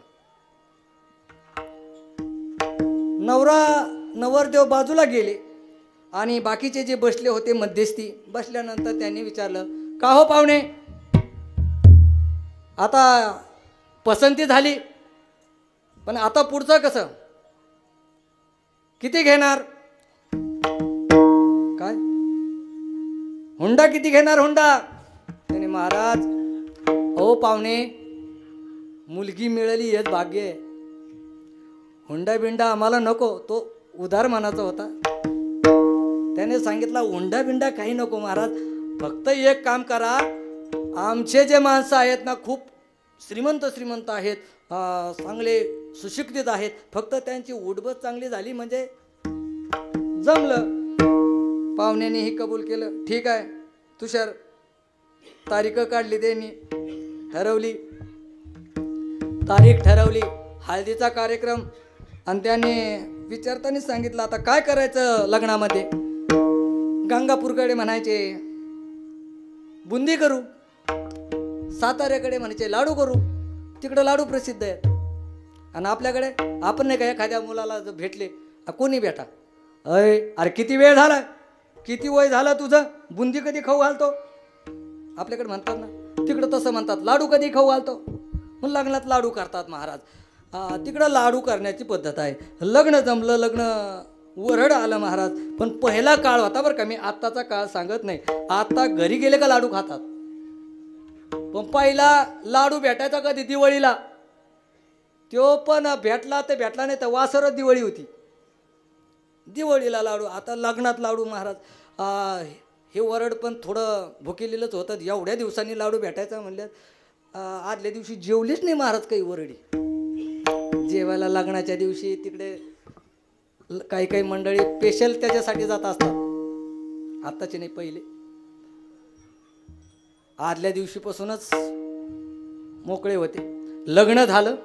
A: नवरदेव बाजूला गेले आणि बाकीचे जे बसले होते मध्यस्थी बसल्यानंतर त्यांनी विचारलं, का हो पाहुणे, आता पसंती झाली पण आता पुढचं कसं, किती घेणार, काय हुंडा किती घेणार हुंडा. त्याने महाराज हो पाहुणे, मुलगी मिळाली हेच भाग्य आहे. हुंडा बिंडा आम्हाला नको. तो उधार मानाचा होता. त्याने सांगितला हुंडा बिंडा काही नको महाराज, फक्त एक काम करा, आमचे जे माणसं आहेत ना खूप श्रीमंत आहेत, चांगले सुशिक्षित आहेत, फक्त त्यांची उडबस चांगली झाली म्हणजे जमलं. पाहुण्यानेही कबूल केलं. ठीक आहे तुषार, तारीख काढली, त्यांनी ठरवली, तारीख ठरवली, हळदीचा कार्यक्रम. आणि त्याने विचारताना सांगितलं आता काय करायचं लग्नामध्ये. गंगापूरकडे म्हणायचे बुंदी करू, साताऱ्याकडे म्हणायचे लाडू करू, तिकडं लाडू प्रसिद्ध आहेत. आणि आपल्याकडे आपण नाही का एखाद्या मुलाला जर भेटले, कोणी भेटा, अरे किती वेळ झाला, किती वय झालं तुझं, बुंदी कधी खाऊ घालतो, आपल्याकडे म्हणतात ना. तिकडं तसं म्हणतात लाडू कधी खाऊ घालतो. मग लग्नात लाडू करतात महाराज. तिकडं लाडू करण्याची पद्धत आहे. लग्न जमलं, लग्न वरड आलं महाराज. पण पहिला काळ होता बरं का, मी आत्ताचा काळ सांगत नाही. आता घरी गेले का लाडू खातात. पण पहिला लाडू भेटायचा कधी दिवाळीला. तो पण भेटला तर भेटला नाही तर वासरच दिवाळी होती. दिवाळीला लाडू. आता लग्नात लाडू महाराज. हे वरड पण थोडं भुकेलेलंच होतं. एवढ्या दिवसांनी लाडू भेटायचा म्हणल्यात आदल्या दिवशी जेवलीच नाही महाराज काही वरडी. जेवायला लग्नाच्या दिवशी तिकडे काही काही मंडळी स्पेशल त्याच्यासाठी जात असतात. आत्ताचे नाही, पहिले आदल्या दिवशीपासूनच मोकळे होते. लग्न झालं,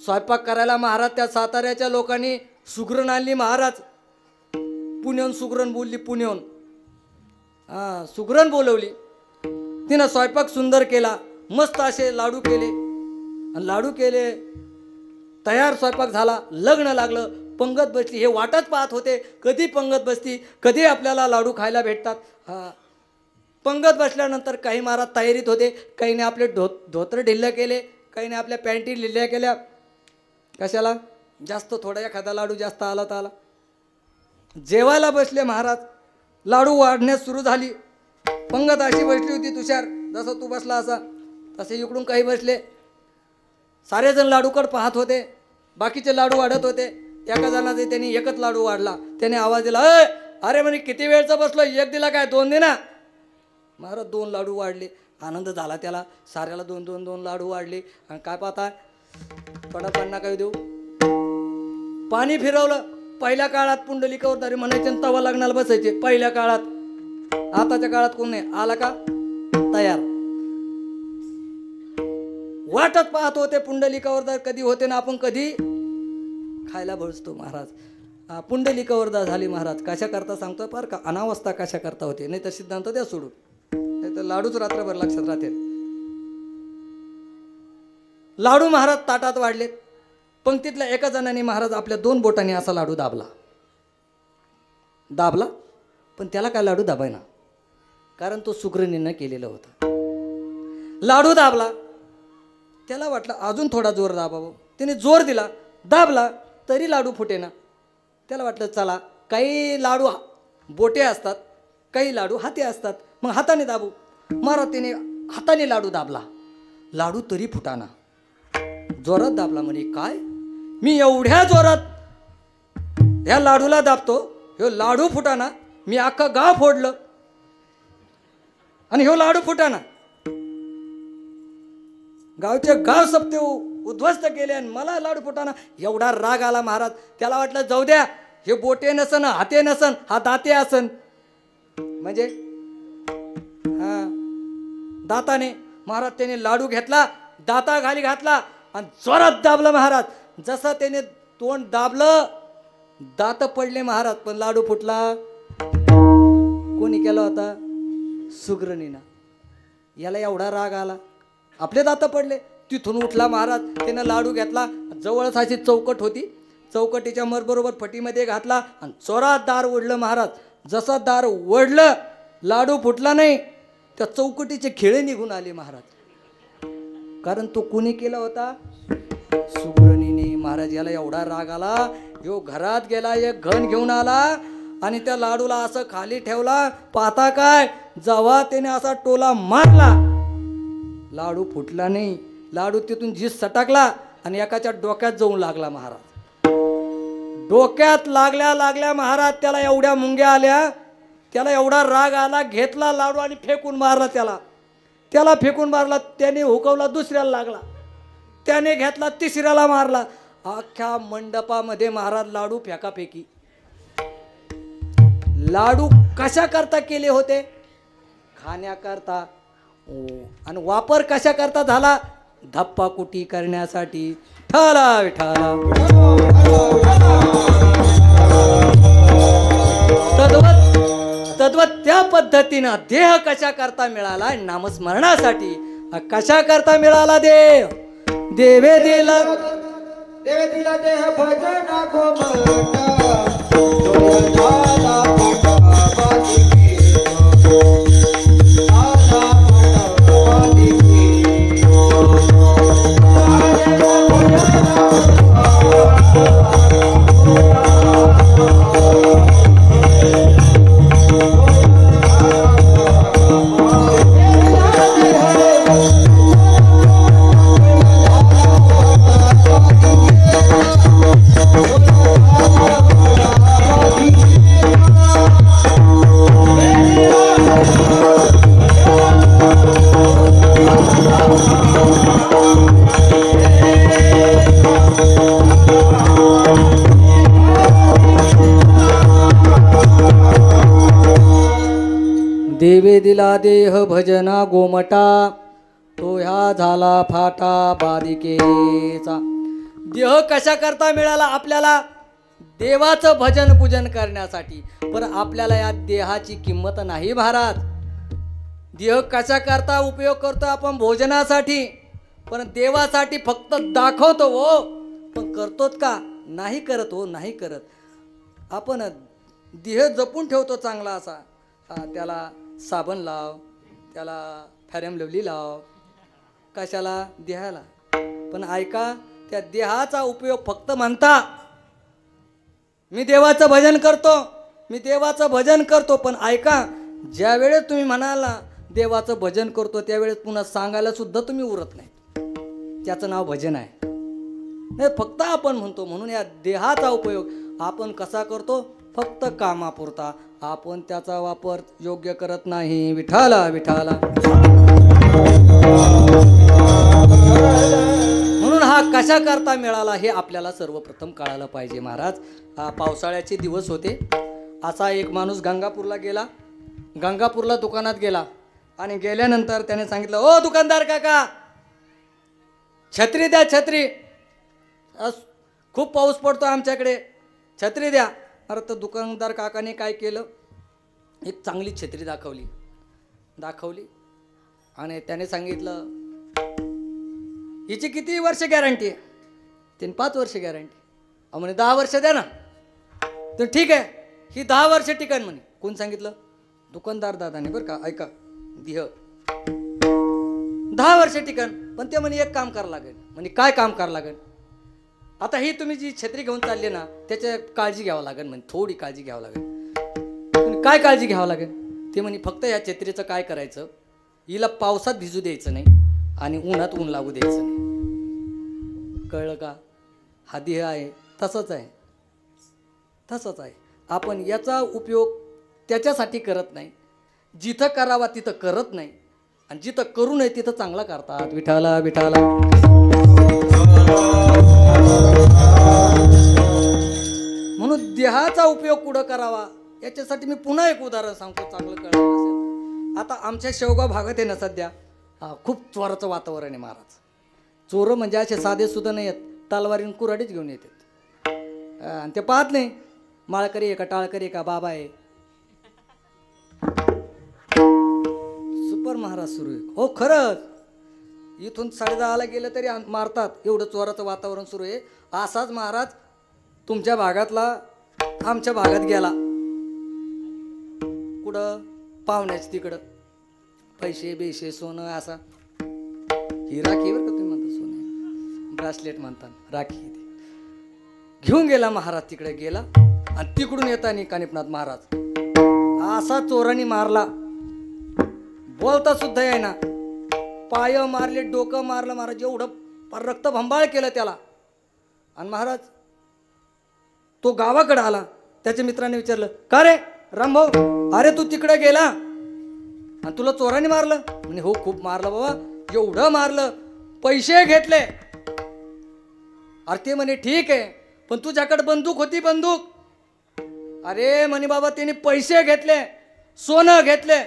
A: स्वयंपाक करायला महाराज त्या साताऱ्याच्या लोकांनी सुगरण आणली महाराज. पुण्याहून सुगरण बोलली, पुण्याहून सुगरण बोलवली. तिनं स्वयंपाक सुंदर केला, मस्त असे लाडू केले. आणि लाडू केले, तयार स्वयंपाक झाला, लग्न लागलं, पंगत बसली. हे वाटच पाहत होते कधी पंगत बसती, कधी आपल्याला लाडू खायला भेटतात. पंगत बसल्यानंतर काही महाराज तयारीत होते. काहीने आपले धोतर ढिल्ल्या केले, काहीने आपल्या पॅन्टी ढिल्ल्या केल्या. कशाला, जास्त थोडा एखादा लाडू जास्त आला तर आला. जेवायला बसले महाराज. लाडू वाढण्यास सुरू झाली. पंगत अशी बसली होती तुषार, जसं तू बसला असा तसे इकडून काही बसले. सारेजण लाडूकड पाहत होते. बाकीचे लाडू वाढत होते. एका जणाचे त्यांनी एकच लाडू वाढला. त्याने आवाज दिला, अरे म्हणे किती वेळचं बसलो, एक दिला काय, दोन दे ना. महाराज 2 लाडू वाढले. आनंद झाला त्याला. साऱ्याला 2 लाडू वाढले. आणि काय पाहता, पडापांना काय देऊ, पाणी फिरवलं. पहिल्या काळात पुंडलिकावर म्हणायचे आणि तवा लग्नाला बसायचे पहिल्या काळात. आताच्या काळात कोण नाही. आला का तयार. वाटत पाहत होते पुंडलिकावर कधी होते ना, आपण कधी खायला बसतो. महाराज पुंडलिकावर झाली. महाराज कशा करता सांगतो फार का, अनावस्था कशा करता होते. नाही तर सिद्धांत द्या सोडून, नाही तर लाडूच रात्रभर लक्षात राहते. लाडू महाराज ताटात वाढले. पंक्तीतल्या एका जणाने महाराज आपल्या 2 बोटांनी असा लाडू दाबला, पण त्याला काय लाडू दाबायना, कारण तो सुग्रणीनं केलेला होता. लाडू दाबला, त्याला वाटलं अजून थोडा जोर दाबावं. त्याने जोर दिला, दाबला, तरी लाडू फुटेना. त्याला वाटलं चला, काही लाडू बोटे असतात, काही लाडू हाते असतात, मग हाताने दाबू. महाराज त्याने हाताने लाडू दाबला, लाडू तरी फुटाना. जोरात दाबला. म्हणे काय, मी एवढ्या जोरात ह्या लाडूला दाबतो, ह्यो लाडू फुटाना. मी अख्खं गाव फोडलं आणि ह्यो लाडू फुटाना. गावचे गाव सप्ते उद्ध्वस्त केले आणि मला लाडू फुटाना. एवढा राग आला महाराज. त्याला वाटलं जाऊ द्या, हे बोटे नसन, हाते नसन, हा दाते असन. म्हणजे हा दाताने. महाराज त्याने लाडू घेतला, दाता खाली घातला आणि जोरात दाबलं. महाराज जसं त्याने तोंड दाबलं, दात पडले महाराज, पण लाडू फुटला. कोणी केला होता, सुग्रणीनं. याला एवढा राग आला, आपले दात पडले. तिथून उठला महाराज. त्यानं लाडू घेतला, जवळच अशी चौकट होती, चौकटीच्या बरोबर फटीमध्ये घातला आणि जोरात दार ओढलं. महाराज जसं दार ओढलं, लाडू फुटला नाही, त्या चौकटीचे खिळे निघून आले महाराज. कारण तो कोणी केला होता, सुग्रणीने. महाराज याला एवढा राग आला, ह्यो घरात गेला, एक घन घेऊन आला आणि त्या लाडूला असं खाली ठेवला. पाहता काय, जेव्हा त्याने असा टोला मारला, लाडू फुटला नाही. लाडू तिथून झीज सटकला आणि एकाच्या डोक्यात जाऊन लागला. महाराज डोक्यात लागल्या महाराज त्याला एवढ्या मुंग्या आल्या. त्याला एवढा राग आला, घेतला लाडू आणि फेकून मारला. त्याला फेकून मारला. त्याने हुकवला, दुसऱ्याला लागला. त्याने घेतला, तिसऱ्याला मारला. अख्ख्या मंडपामध्ये महाराज लाडू फेकाफेकी. लाडू कशा करता केले होते, खाण्याकरता. आणि वापर कशा करता झाला, धप्पाकुटी करण्यासाठी. ठाला विठाला. तद्वत त्या पद्धतीनं देह कशा करता मिळाला, नामस्मरणासाठी. कशा करता मिळाला देह, देवे दिला
B: देह भजना घोमटा
A: देवे दिला देह भजना गोमटा, तो ह्या झाला फाटा बालिकेचा. देह कशा करता मिळाला आपल्याला, देवाचं भजन पूजन करण्यासाठी. पण आपल्याला या देहाची किंमत नाही महाराज. देह कशा करता उपयोग करतो आपण, भोजनासाठी. पण देवासाठी फक्त दाखवतो हो, पण करतोच का, नाही करत हो, नाही करत. आपण देह जपून ठेवतो चांगला असा. त्याला साबण लाव, त्याला फॅरम लवली लाव, कशाला, देहाला. पण ऐका, त्या देहाचा उपयोग फक्त म्हणता मी देवाचं भजन करतो, मी देवाचं भजन करतो. पण ऐका, ज्या वेळेस तुम्ही म्हणाल ना देवाचं भजन करतो त्यावेळेस पुन्हा सांगायला सुद्धा तुम्ही उरत नाही, त्याचं नाव भजन आहे. नाही फक्त आपण म्हणतो. म्हणून या देहाचा उपयोग आपण कसा करतो? फक्त कामापुरता. आपण त्याचा वापर योग्य करत नाही. विठाला विठाला. म्हणून हा कशा करता मिळाला हे आपल्याला सर्वप्रथम कळायला पाहिजे महाराज. पावसाळ्याचे दिवस होते. असा एक माणूस गंगापूरला गेला. गंगापूरला दुकानात गेला आणि गेल्यानंतर त्याने सांगितलं, ओ दुकानदार काका, छत्री द्या, छत्री. खूप पाऊस पडतो आमच्याकडे, छत्री द्या. अरे तर दुकानदार काकाने काय केलं, एक चांगली छत्री दाखवली आणि त्याने सांगितलं, हिची किती वर्ष गॅरंटी आहे? त्याने 5 वर्ष गॅरंटी. म्हणे 10 वर्ष द्या ना. तर ठीक आहे, ही 10 वर्ष टिकन म्हणे. कोण सांगितलं? दुकानदार दादाने बरं का. ऐका, 10 वर्ष टिकन. पण ते म्हणे एक काम करावं लागेल. म्हणे काय काम करावं लागेल? आता ही तुम्ही जी छत्री घेऊन चालली ना त्याच्या काळजी घ्यावं लागेल. म्हणजे थोडी काळजी घ्यावं लागेल. काय काळजी घ्यावं लागेल? ते म्हणे फक्त या छत्रीचं काय करायचं, हिला पावसात भिजू द्यायचं नाही आणि उन्हात ऊन लागू द्यायचं नाही. कळलं का? हा देह आहे तसंच आहे, तसंच आहे. आपण याचा उपयोग त्याच्यासाठी करत नाही. जिथं करावा तिथं करत नाही आणि जिथं करू नये तिथं चांगला करतात. विठाला विठाला. म्हणून देहाचा उपयोग कुठं करावा याच्यासाठी मी पुन्हा एक उदाहरण सांगतो, चांगलं कळलं असेल. आता आमच्या शेवगाव भागात आहे ना सध्या खूप चोराचं वातावरण आहे महाराज. चोरं म्हणजे असे साधे सुद्धा नाही आहेत, तलवारीन कुऱ्हाडीच घेऊन येतात. आणि ते पाहत नाही माळकरी आहे का टाळकरी आहे का बाबा आहे. सुपर महाराज सुरू आहे. हो खरंच, इथून 10:30ला गेलं तरी मारतात, एवढं चोराचं वातावरण सुरू आहे. असाच महाराज तुमच्या भागातला आमच्या भागात गेला. कुठं? पाहुण्याच तिकडं. पैसे बेशे सोनं असा. ही राखी बरं का तुम्ही म्हणता, सोनं ब्रासलेट म्हणतात, राखी घेऊन गेला महाराज. तिकडे गेला आणि तिकडून येताना कानिपनाथ महाराज असा चोरांनी मारला, बोलता सुद्धा आहे ना. पाय मारले, डोकं मारलं महाराज, एवढं रक्त भंबाळ केलं त्याला. आणि महाराज तो गावाकडे आला. त्याच्या मित्राने विचारलं, का रे रामभाऊ, अरे तू तिकडे गेला आणि तुला चोराने मारलं? म्हणे हो खूप मारलं बाबा, एवढं मारलं, पैसे घेतले. अरे ते म्हणे ठीक आहे, पण तुझ्याकडे बंदूक होती? बंदूक? अरे म्हणे बाबा त्याने पैसे घेतले, सोनं घेतले.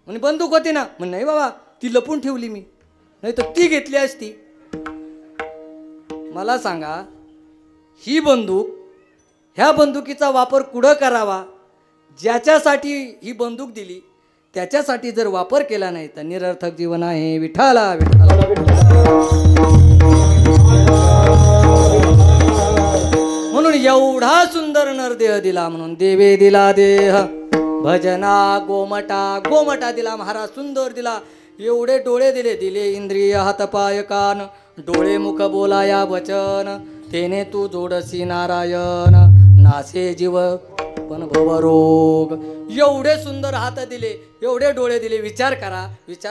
A: म्हणे बंदूक होती ना? म्हणे नाही बाबा, ती लपून ठेवली मी, नाही तर ती घेतली असती. मला सांगा, ही बंदूक, ह्या बंदुकीचा वापर कुठं करावा? ज्याच्यासाठी ही बंदूक दिली त्याच्यासाठी जर वापर केला नाही तर निरर्थक जीवन आहे. विठाला विठाला. म्हणून एवढा सुंदर नरदेह दिला, म्हणून देवे दिला देह भजना गोमटा. गोमटा दिला महाराज, सुंदर दिला. एवढे डोळे दिले इंद्रिय हात पाय कान, डोळे मुख बोलाया वचन, तेने तू जोडसी नारायण, नासे जीव पण भवरोग. एवढे सुंदर हात दिले, एवढे डोळे दिले. विचार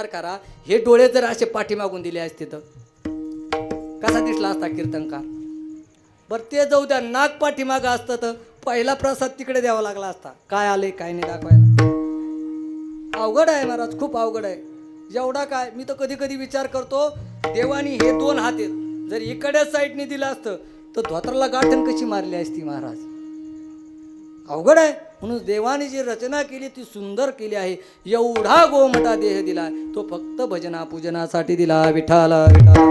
A: करा, हे डोळे जर असे पाठीमागून दिले असते तर कसा दिसला असता कीर्तनकार? बरं ते जाऊ द्या, नाक पाठीमागं असतं तर पहिला प्रसाद तिकडे द्यावा लागला असता. काय आले काय नाही दाखवायला. अवघड आहे महाराज, खूप अवघड आहे. एवढा काय, मी तर कधी कधी विचार करतो, देवानी हे 2 हात आहेत, जर इकडे साईडने दिलं असतं तर धोत्राला गाठण कशी मारली असती महाराज. अवघड आहे. म्हणून देवाने जी रचना केली ती सुंदर केली आहे. एवढा गोमटा देह दिला, तो फक्त भजना पूजनासाठी दिला. विठाला विठाला.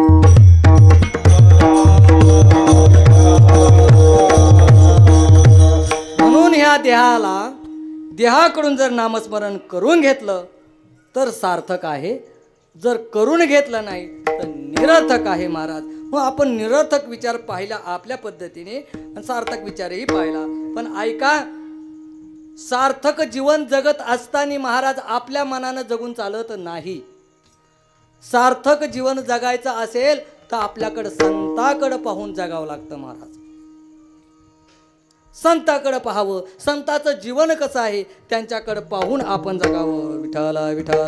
A: म्हणून ह्या देहाकडून जर नामस्मरण करून घेतलं तर सार्थक आहे, जर करून घेतलं नाही तर निरर्थक आहे महाराज. मग आपण निरर्थक विचार पाहिला आपल्या पद्धतीने आणि सार्थक विचारही पाहिला. पण ऐका, सार्थक जीवन जगत असताना महाराज आपल्या मनानं जगून चालत नाही. सार्थक जीवन जगायचं असेल तर आपल्याकडं संताकडं पाहून जगावं लागतं महाराज. संताकडे पाहावं, संताचं जीवन कसं आहे त्यांच्याकडे पाहून आपण जगावं. विठ्ठल विठ्ठल.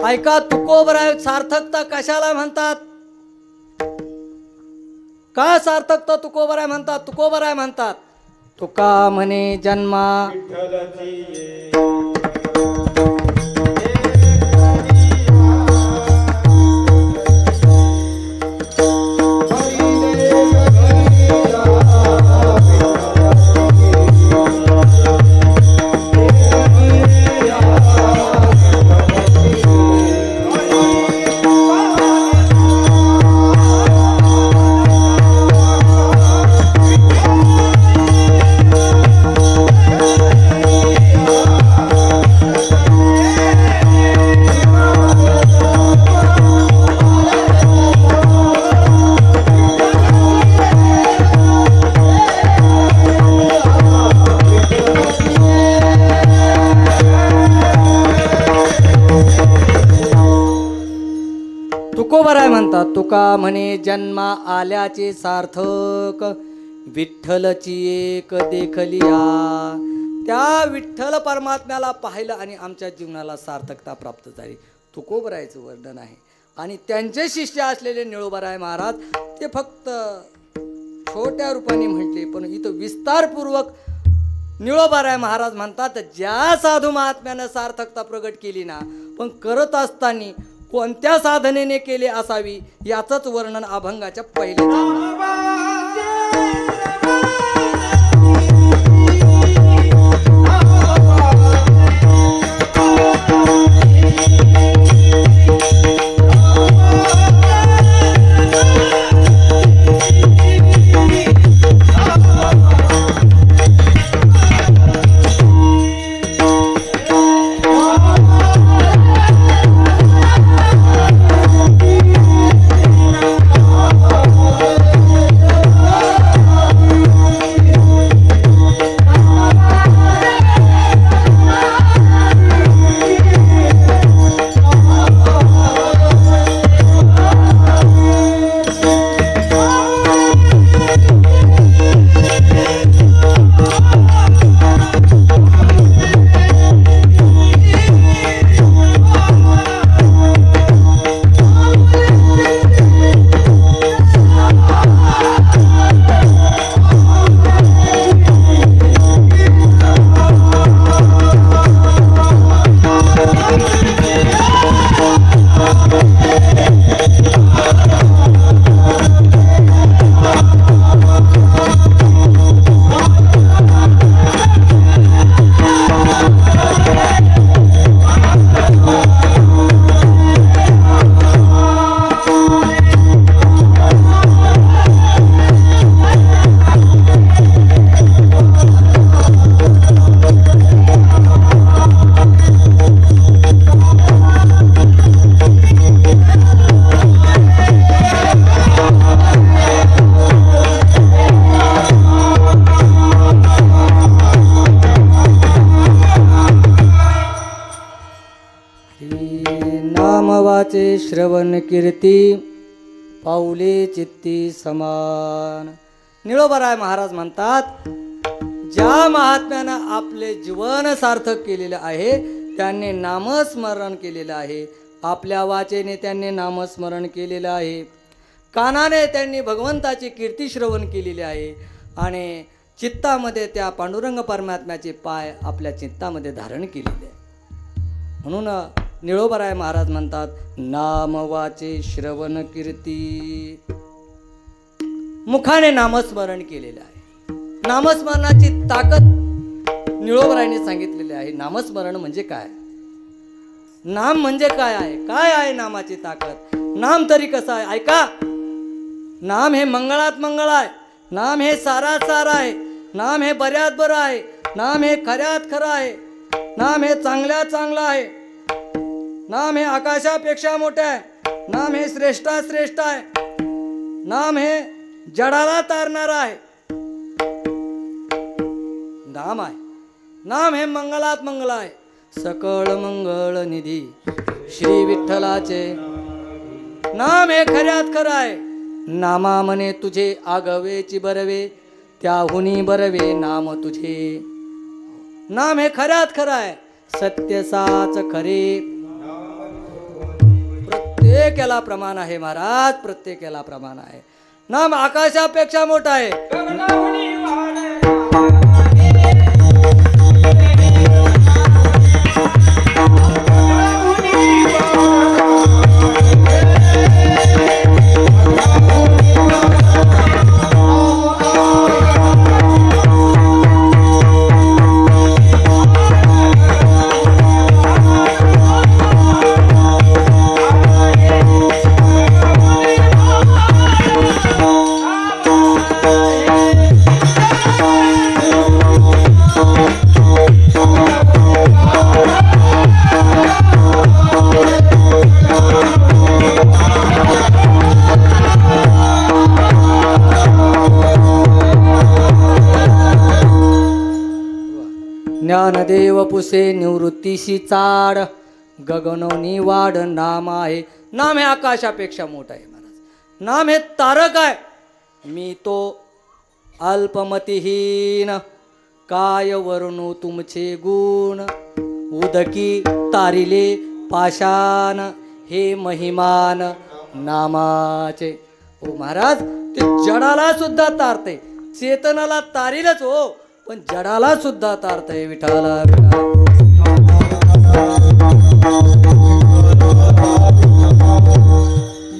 A: ऐका, तुकोबराय सार्थकता कशाला म्हणतात? का सार्थकता तुकोबराय म्हणतात? तुकोबराय म्हणतात तुका म्हणे जन्मा तुकोबराय म्हणतात तुका म्हणे जन्मा आल्याचे सार्थक विठ्ठलची एक देखलिया. त्या विठ्ठल परमात्म्याला पाहिलं आणि आमच्या जीवनाला सार्थकता प्राप्त झाली. तुकोबरायचं वर्णन आहे. आणि त्यांचे शिष्य असलेले निळोबाराय महाराज ते फक्त छोट्या रूपाने म्हटले, पण इथं विस्तारपूर्वक निळोबाराय महाराज म्हणतात ज्या साधू महात्म्यानं सार्थकता प्रगट केली ना, पण करत असताना कोणत्या साधनेने केले असावी याचंच वर्णन अभंगाच्या पहिले. नामवाचे श्रवण कीर्ती पाऊले चित्ती समान. निळोबाराय महाराज म्हणतात ज्या महात्म्यानं आपले जीवन सार्थक केलेले आहे त्यांनी नामस्मरण केलेलं आहे. आपल्या वाचेने त्यांनी नामस्मरण केलेलं आहे. कानाने त्यांनी भगवंताची कीर्ती श्रवण केलेली आहे. आणि चित्तामध्ये त्या पांडुरंग परमात्म्याचे पाय आपल्या चित्तामध्ये धारण केलेले आहे. म्हणून निळोबाराय महाराज म्हणतात नाम वाचे श्रवण कीर्ती. मुखाने नामस्मरण केलेले आहे. नामस्मरणाची ताकद निळोबारायने सांगितलेली आहे. नामस्मरण म्हणजे काय, नाम म्हणजे काय आहे, काय आहे नामाची ताकद. नाम तरी कसं आहे ऐका. नाम हे मंगळात मंगळ आहे. नाम हे सारात सार आहे. नाम हे बऱ्यात बरं आहे. नाम हे खऱ्यात खरं आहे. नाम हे चांगल्यात चांगलं आहे. नाम हे आकाशापेक्षा मोठे आहे. नाम हे श्रेष्ठात श्रेष्ठ आहे. नाम हे जडाला तारणार आहे. नाम आहे. नाम हे मंगलात मंगल आहे. सकळ मंगळ निधी श्री विठ्ठलाचे नाम हे खऱ्यात खरं आहे. नामा म्हणे तुझे आगवेची बरवे त्याहुनी बरवे नाम तुझे. नाम हे खऱ्यात खरं आहे. सत्य साच खरे. प्रत्येकाला प्रमाण आहे महाराज, प्रत्येकाला प्रमाण आहे. नाम आकाशापेक्षा मोठा आहे. ज्ञानदेव पुसे निवृत्तीशी चाड गगनोनी वाढ नाम आहे. नाम हे आकाशापेक्षा मोठं आहे महाराज. नाम हे तारक आहे. मी तो अल्पमतिहीन काय वर्णू तुमचे गुण उदकी तारिले पाषाण हे महिमान नामाचे. ओ महाराज ते जडाला सुद्धा तारते, चेतनाला तारीलच हो, पण जडाला सुद्धा तारतय विठाला.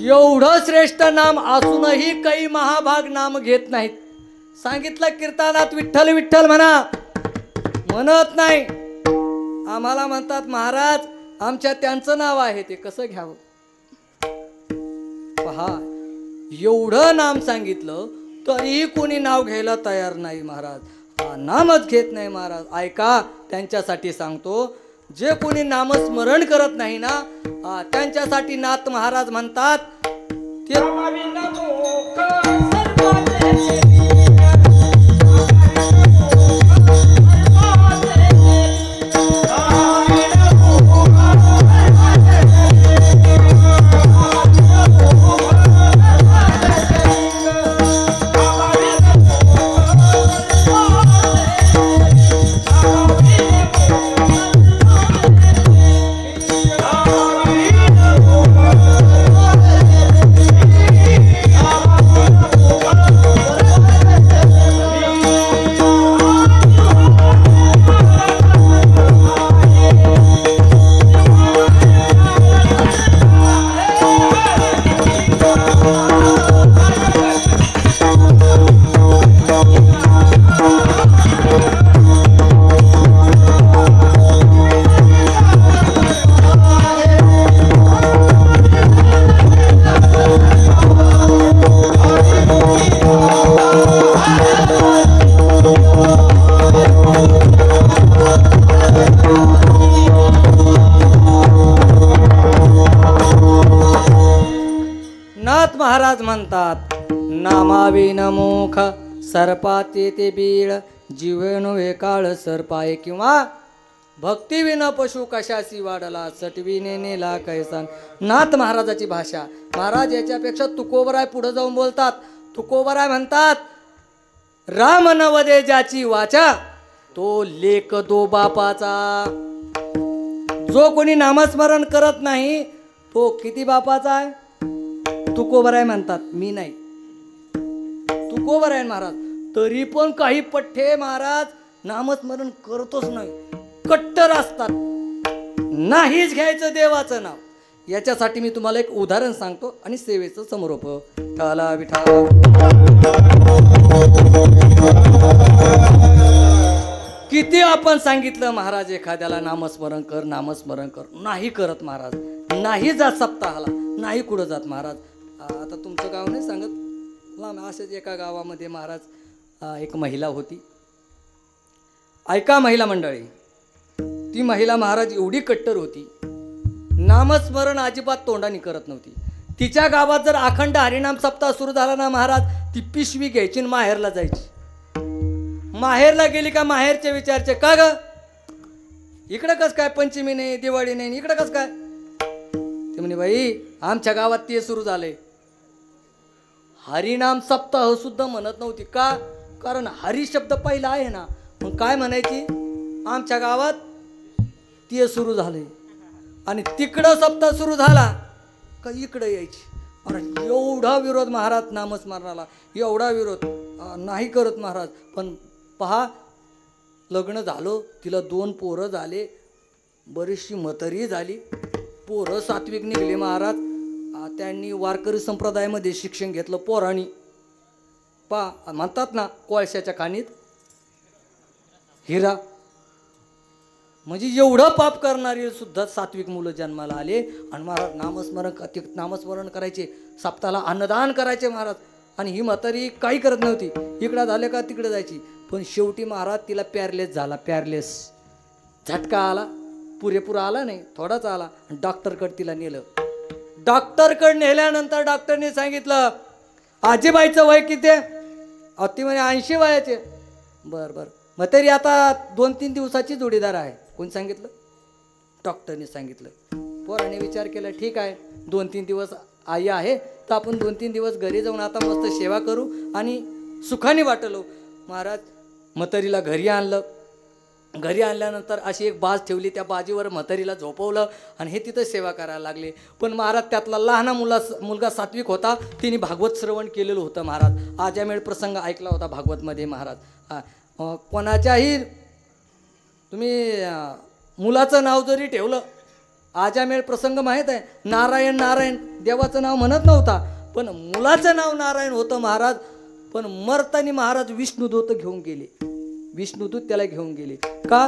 A: एवढं श्रेष्ठ नाम असूनही काही महाभाग नाम घेत नाहीत. सांगितलं कीर्तनात विठ्ठल विठ्ठल म्हणा, म्हणत नाही. आम्हाला म्हणतात महाराज आमच्या त्यांचं नाव आहे ते कसं घ्यावं. पहा एवढं नाम सांगितलं तरीही कोणी नाव घ्यायला तयार नाही महाराज. नामच घेत नाही महाराज. ऐका त्यांच्यासाठी सांगतो, जे कोणी नामस्मरण करत नाही ना त्यांच्यासाठी नाथ महाराज म्हणतात ते महाराज म्हणतात नामाविन मुख सर्पाते ते बीळ जीवेनो हे काळ सर्पाय. किंवा भक्तिविन पशु कशासी वाढला सटविने नेला कैसान. नाथ महाराजाची भाषा. महाराज याच्यापेक्षा तुकोबराय पुढे जाऊन बोलतात. तुकोबराय म्हणतात राम नवदे ज्याची वाचा तो लेख दो बापाचा. जो कोणी नामस्मरण करत नाही तो किती बापाचा आहे. तुकोबराय म्हणतात, मी नाही. तुकोबराय महाराज तरी पण काही पठ्ठे महाराज नामस्मरण करतोच नाही, कट्टर असतात. नाहीच घ्यायचं देवाचं नाव. याच्यासाठी मी तुम्हाला एक उदाहरण सांगतो आणि सेवेचं समरोप. विठाला विठाला. किती आपण सांगितलं महाराज एखाद्याला नामस्मरण कर नामस्मरण कर, नाही करत महाराज. नाही जात सप्ताहाला, नाही कुठं जात महाराज. आता तुमचं गाव नाही सांगत लांब. असेच एका गावामध्ये महाराज एक महिला होती. ऐका महिला मंडळी, ती महिला महाराज एवढी कट्टर होती, नामस्मरण अजिबात तोंडाने करत नव्हती. तिच्या गावात जर अखंड हरिनाम सप्ताह सुरू झाला ना महाराज, ती पिशवी घ्यायची आणि माहेरला जायची. माहेरला गेली का माहेरचे विचारचे, का ग इकडं कस काय पंचमी नाही, दिवाळी नाही, इकडं कस काय? ते म्हणे बाई आमच्या गावात ते सुरू झालंय. हरिनाम सप्ताह सुद्धा म्हणत नव्हती का? कारण हरी शब्द पहिला आहे ना. मग काय म्हणायची? आमच्या गावात ते सुरू झालंय आणि तिकडं सप्ताह सुरू झाला का इकडं यायची. अरे एवढा विरोध महाराज नामस्मरणाला, एवढा विरोध नाही करत महाराज. पण पहा, लग्न झालं, तिला 2 पोरं झाले, बरीचशी म्हातारी झाली, पोरं सात्विक निघले महाराज. त्यांनी वारकरी संप्रदायामध्ये शिक्षण घेतलं पोरांनी. म्हणतात ना कोळशाच्या खाणीत हिरा. म्हणजे एवढं पाप करणारी सुद्धा सात्विक मुलं जन्माला आले. आणि महाराज नामस्मरण करायचे, सप्ताहाला अन्नदान करायचे महाराज. आणि ही म्हातारी काही करत नव्हती, इकडं झाले का तिकडे जायची. पण शेवटी महाराज तिला पॅरलेस झाला. पॅरलेस झटका आला, पुरेपूर आला नाही, थोडाच आला. डॉक्टरकडे तिला नेलं. डॉक्टरकडे नेल्यानंतर डॉक्टरने सांगितलं आजीबाईचं वय किती आहे? ती म्हणे 80 वयाचे. बरं. मग तरी आता 2-3 दिवसाची जोडीदार आहे. कोण सांगितलं? डॉक्टरने सांगितलं. पोराने विचार केला, ठीक आहे 2-3 दिवस आई आहे तर आपण 2-3 दिवस घरी जाऊन आता मस्त सेवा करू आणि सुखाने वाटलो. महाराज म्हातारीला घरी आणलं. घरी आणल्यानंतर अशी एक बाज ठेवली, त्या बाजीवर म्हातारीला झोपवलं आणि हे तिथं सेवा करायला लागले. पण महाराज त्यातला लहान मुलगा सात्विक होता, तिने भागवत श्रवण केलेलं होतं महाराज. आजामेळ प्रसंग ऐकला होता भागवतमध्ये महाराज. कोणाच्याही तुम्ही मुलाचं नाव जरी ठेवलं, आजामेळ प्रसंग माहीत आहे, नारायण नारायण देवाचं नाव म्हणत नव्हता, पण मुलाचं नाव नारायण होतं महाराज. पण मरतानी महाराज विष्णुदूत घेऊन गेले. विष्णुदूत त्याला घेऊन गेले का?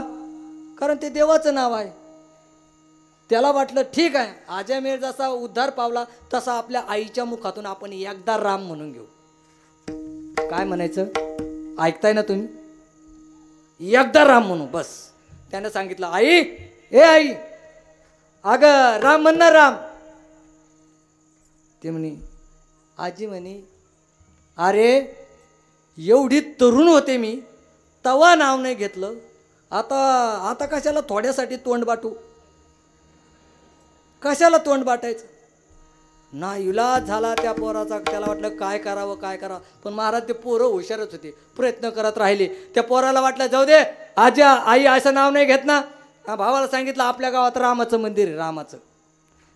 A: कारण ते देवाचं नाव आहे. त्याला वाटलं ठीक आहे, आजामेळ जसा उद्धार पावला तसा आपल्या आईच्या मुखातून आपण एकदा राम म्हणून घेऊ. काय म्हणायचं ऐकताय ना तुम्ही? एकदा राम म्हणू बस. त्यानं सांगितलं आई, ए आई, अगं राम म्हण ना राम. ते म्हणे आजी म्हणे अरे एवढी तरुण होते मी तवा नाव नाही घेतलं, आता कशाला थोड्यासाठी तोंड बाटू? कशाला तोंड बाटायचं? ना इलाज झाला त्या पोराचा. त्याला वाटलं काय करावं. पण महाराज ते पोरं हुशारच होते, प्रयत्न करत राहिले. त्या पोराला वाटलं जाऊ दे, आई असं नाव नाही घेत ना. भावाला सांगितलं आपल्या गावात रामाचं मंदिर आहे, रामाचं.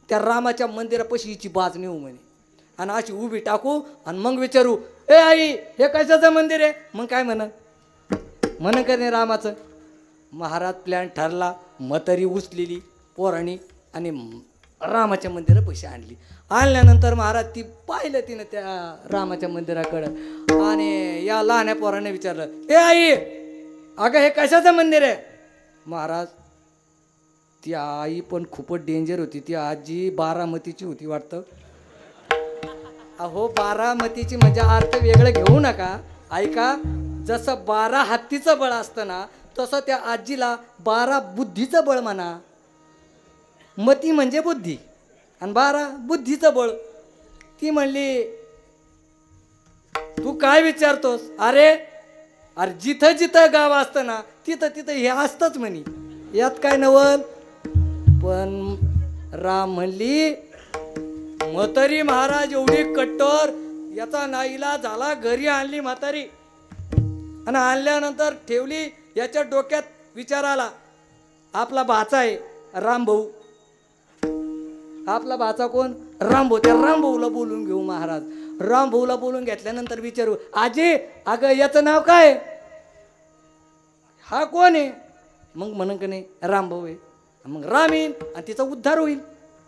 A: त्या रामाच्या मंदिरापाशी हिची बाज नेऊ म्हणे आणि अशी उभी टाकू आणि मग विचारू, ए आई हे कशाचं मंदिर आहे? मग काय म्हण का नाही रामाचं. महाराज प्लॅन ठरला. म्हातारी उचलेली पोराणी आणि रामाच्या मंदिरापाशी आणली. आणल्यानंतर महाराज ती पाहिलं तिनं त्या रामाच्या मंदिराकडं आणि या लहान्या पोराने विचारलं, ए आई अगं हे कशाचं मंदिर आहे? महाराज ती आई पण खूपच डेंजर होती. ती आजी बारामतीची होती वाटतं. अहो बारामतीची म्हणजे अर्थ वेगळं घेऊ नका. ऐका, जसं 12 हत्तीचं बळ असतं ना, तसं त्या आजीला 12 बुद्धीचं बळ म्हणा. मती म्हणजे बुद्धी आणि 12 बुद्धीचं बळ. ती म्हणली तू काय विचारतोस? अरे जिथं जिथं गाव असतं ना तिथं हे असतंच म्हणे, यात काय नवल. पण राम म्हणली म्हातारी महाराज एवढी कट्टर, याचा नाईला झाला. घरी आणली म्हातारी आणि आणल्यानंतर ठेवली. याच्या डोक्यात विचार आला, आपला भाचा आहे रामभाऊ. आपला भाचा कोण? रामभाऊ. त्या रामभाऊला बोलून घेऊ महाराज. रामभाऊला बोलून घेतल्यानंतर विचारू, आजी अगं याचं नाव काय? हा कोण आहे? मग म्हणून का नाही रामभाऊ आहे. मग राम येईल आणि तिचा उद्धार होईल.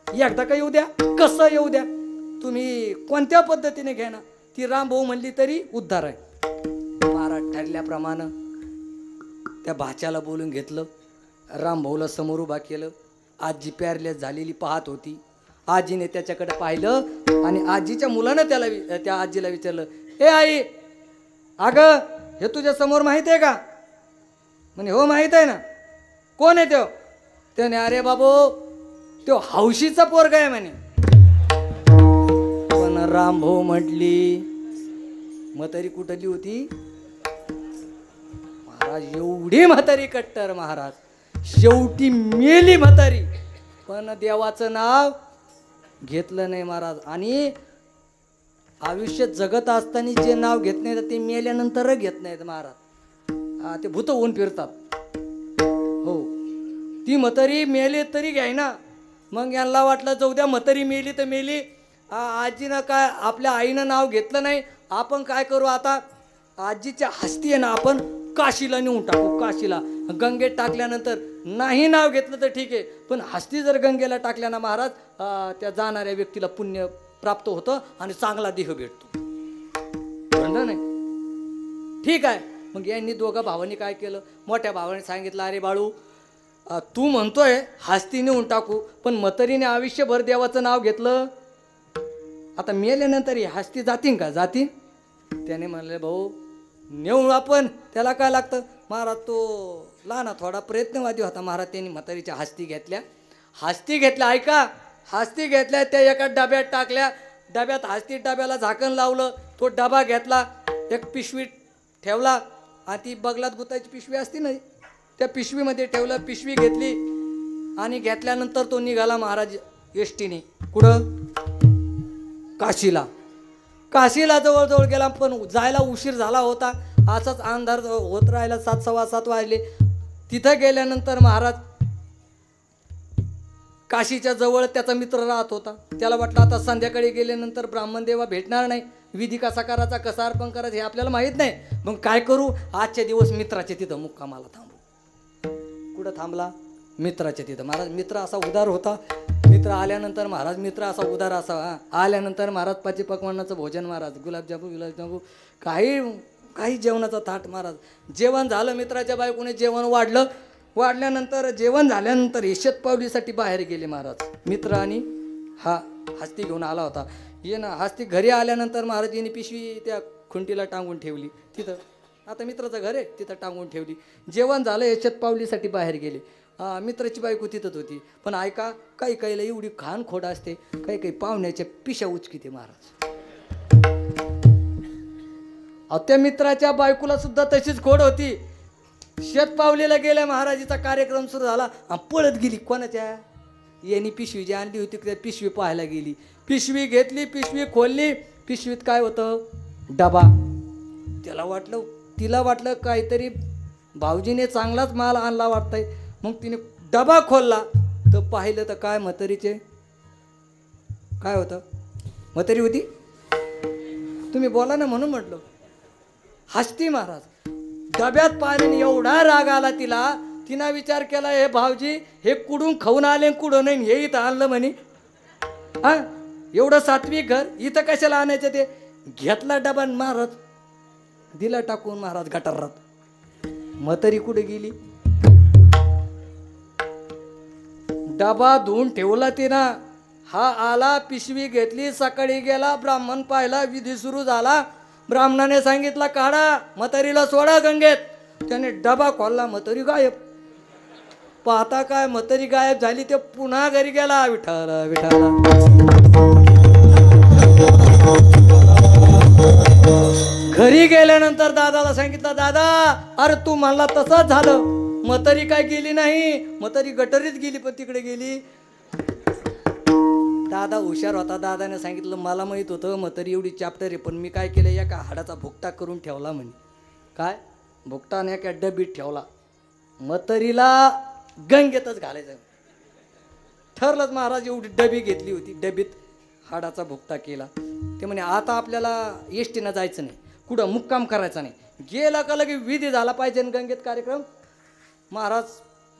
A: एकदा का येऊ द्या, कसं येऊ द्या, तुम्ही कोणत्या पद्धतीने घ्या ना. ती रामभाऊ म्हणली तरी उद्धार आहे. महाराज ठरल्याप्रमाणे त्या भाच्याला बोलून घेतलं. रामभाऊला समोर उभा केलं. आजी पॅरलेस झालेली पाहत होती. आजीने त्याच्याकडे पाहिलं आणि आजीच्या मुलानं त्या आजीला विचारलं, ए आई अगं हे तुझ्या समोर माहित आहे का? म्हणे हो माहित आहे ना. कोण आहे तो? त्याने अरे बाबू तो हौशीचा पोरगा आहे म्हणे. पण रामभाऊ म्हटली म्हातारी कुठली होती? महाराज एवढी म्हातारी कट्टर महाराज. शेवटी मेली म्हातारी, पण देवाचं नाव घेतलं नाही महाराज. आणि आयुष्य जगत असताना जे नाव घेत नाही ते मेल्यानंतर घेत नाहीत महाराज. ते भूत होऊन फिरतात. हो, ती म्हातारी मेली तरी घ्यायना. मग यांना वाटलं जाऊ द्या, म्हातारी मेली तर मेली. आजीनं काय आपल्या आईनं नाव घेतलं नाही, आपण काय करू आता, आजीच्या हस्ती आहे ना आपण काशीला नेऊन टाकू. काशीला गंगेत टाकल्यानंतर नाही नाव घेतलं तर ठीक आहे, पण हस्ती जर गंगेला टाकल्या ना महाराज, त्या जाणाऱ्या व्यक्तीला पुण्य प्राप्त होतं आणि चांगला देह भेटतो. म्हणलं नाही, ठीक आहे. मग यांनी दोघं भावांनी काय केलं, मोठ्या भावाने सांगितलं, अरे बाळू, तू म्हणतोय हस्ती नेऊन टाकू, पण म्हातारीने आयुष्यभर देवाचं नाव घेतलं, आता मेल्यानंतर हस्ती जातीन का? जातीन. त्याने म्हणले, भाऊ नेऊ आपण, त्याला काय लागतं महाराज. तो लहाना थोडा प्रयत्नवादी होता महाराज. त्यांनी म्हातारीच्या हस्ती घेतल्या. हस्ती घेतल्या, ऐका, हस्ती घेतल्या, त्या एका डब्यात टाकल्या. डब्यात हस्ती, डब्याला झाकण लावलं. तो डबा घेतला, एक पिशवी ठेवला, आणि ती बगलात गुताची पिशवी असती ना, त्या पिशवीमध्ये ठेवलं. पिशवी घेतली आणि घेतल्यानंतर तो निघाला महाराज एसटीने. कुठं? काशीला. काशीला जवळजवळ गेला, पण जायला उशीर झाला होता. असाच अंधार होत राहिला, 7, 7:15 वाजले. तिथं गेल्यानंतर महाराज काशीच्या जवळ त्याचा मित्र राहत होता. त्याला वाटलं आता संध्याकाळी गेल्यानंतर ब्राह्मण देवा भेटणार नाही, विधी कसा करायचा, कसा अर्पण करायचं हे आपल्याला माहीत नाही. मग काय करू, आजच्या दिवस मित्राच्या तिथं मुक्कामाला थांबू. कुठं थांबला? मित्राच्या तिथं. महाराज मित्र असा उदार होता. मित्र आल्यानंतर महाराज, मित्र असा उदार असा, आल्यानंतर महाराज पाची पकवानाचं भोजन, महाराज गुलाबजामू काही जेवणाचा ताट. महाराज जेवण झालं, मित्राच्या बायकोने जेवण वाढल्यानंतर जेवण झाल्यानंतर हे शतपावलीसाठी बाहेर गेले महाराज. मित्र आणि हा हस्ती घेऊन आला होता. ये ना हस्ती घरी आल्यानंतर महाराज यांनी पिशवी त्या खुंटीला टांगून ठेवली तिथं. आता मित्राचं घर आहे तिथं टांगून ठेवली. जेवण झालं, हे शतपावलीसाठी बाहेर गेले. मित्राची बायको तिथंच होती. पण ऐका, काही काहीला एवढी खान खोड असते, काही पाहुण्याच्या पिशा उचकीते महाराज. त्या मित्राच्या बायकोला सुद्धा तशीच खोड होती. शतपावलीला गेल्या, महाराजीचा कार्यक्रम सुरू झाला, पळत गेली. कोणाच्या? यांनी पिशवी जी आणली होती त्या पिशवी पाहायला गेली. पिशवी घेतली, पिशवी खोलली. पिशवीत काय होतं? डबा. तिला वाटलं काहीतरी भाऊजीने चांगलाच माल आणला वाटतंय. मग तिने डबा खोलला तर पाहिलं तर काय, म्हातारीचे काय होतं? म्हातारी होती. तुम्ही बोला ना म्हणून म्हटलं. हस्ती महाराज. डब्यात पाण्याने एवढा राग आला तिला, तिनं विचार केला, हे भाऊजी हे कुडून खाऊन आले, कुठं नाही, हे इथं आणलं म्हणे. एवढं सात्विक घर इथं कशाला आणायचं? ते घेतला डबा महाराज, दिला टाकून महाराज गटारात. म्हातारी कुठे गेली? डबा धुवून ठेवला तिनं. हा आला, पिशवी घेतली, सकाळी गेला, ब्राह्मण पाहिला, विधी सुरू झाला. ब्राह्मणाने सांगितलं, काढा, म्हातारीला सोडा गंगेत. त्याने डबा खोलला, म्हातारी गायब. पाहता काय, म्हातारी गायब झाली. ते पुन्हा घरी गेला. विठाला विठाला. घरी गेल्यानंतर दादाला सांगितलं, दादा अरे तू म्हणला तसंच झालं, म्हातारी काय गेली नाही, म्हातारी गटरीत गेली, पण तिकडे गेली. दादा हुशार होता. दादाने सांगितलं, मला माहित होतं म्हातारी एवढी चॅप्टर आहे, पण मी काय केलं, एका हाडाचा भुकटा करून ठेवला म्हणे. काय भुकटा? आणि एका डबीत ठेवला. म्हातारीला गंगेतच घालायचं ठरलंच. महाराज एवढी डबी घेतली होती, डबीत हाडाचा भुकटा केला. ते म्हणे आता आपल्याला एसटीनं जायचं नाही, कुठं मुक्काम करायचा नाही. गेला का लगे विधी झाला पाहिजे गंगेत कार्यक्रम. महाराज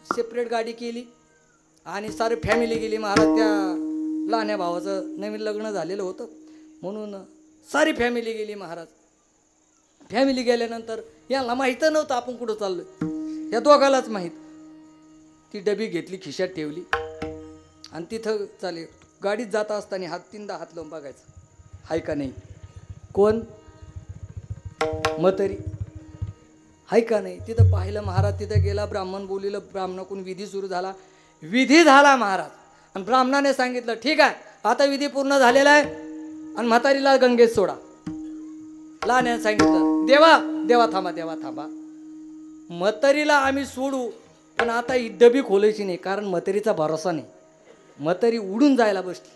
A: सेपरेट गाडी केली आणि सारी फॅमिली गेली. महाराज त्या लहान्या भावाचं नवीन लग्न झालेलं होतं म्हणून सारी फॅमिली गेली. महाराज फॅमिली गेल्यानंतर यांना माहीत नव्हतं आपण कुठं चाललोय, या दोघालाच माहीत. ती डबी घेतली, खिशात ठेवली आणि तिथं चाले. गाडीत जाता असताना तीनदा हात लावून बघायचं हाय का नाही. कोण? म्हातारी हाय का नाही. तिथं पाहिलं महाराज. तिथं गेला, ब्राह्मण बोलिलं, ब्राह्मणाकडून विधी सुरू झाला. विधी झाला महाराज. आणि ब्राह्मणाने सांगितलं, ठीक आहे आता विधी पूर्ण झालेला आहे आणि म्हातारीला गंगेत सोडा. लहान्याने सांगितलं, देवा देवा थांबा, देवा थांबा, म्हातारीला आम्ही सोडू पण आता ही डबी खोलायची नाही, कारण म्हातारीचा भरोसा नाही. म्हातारी उडून जायला बसली.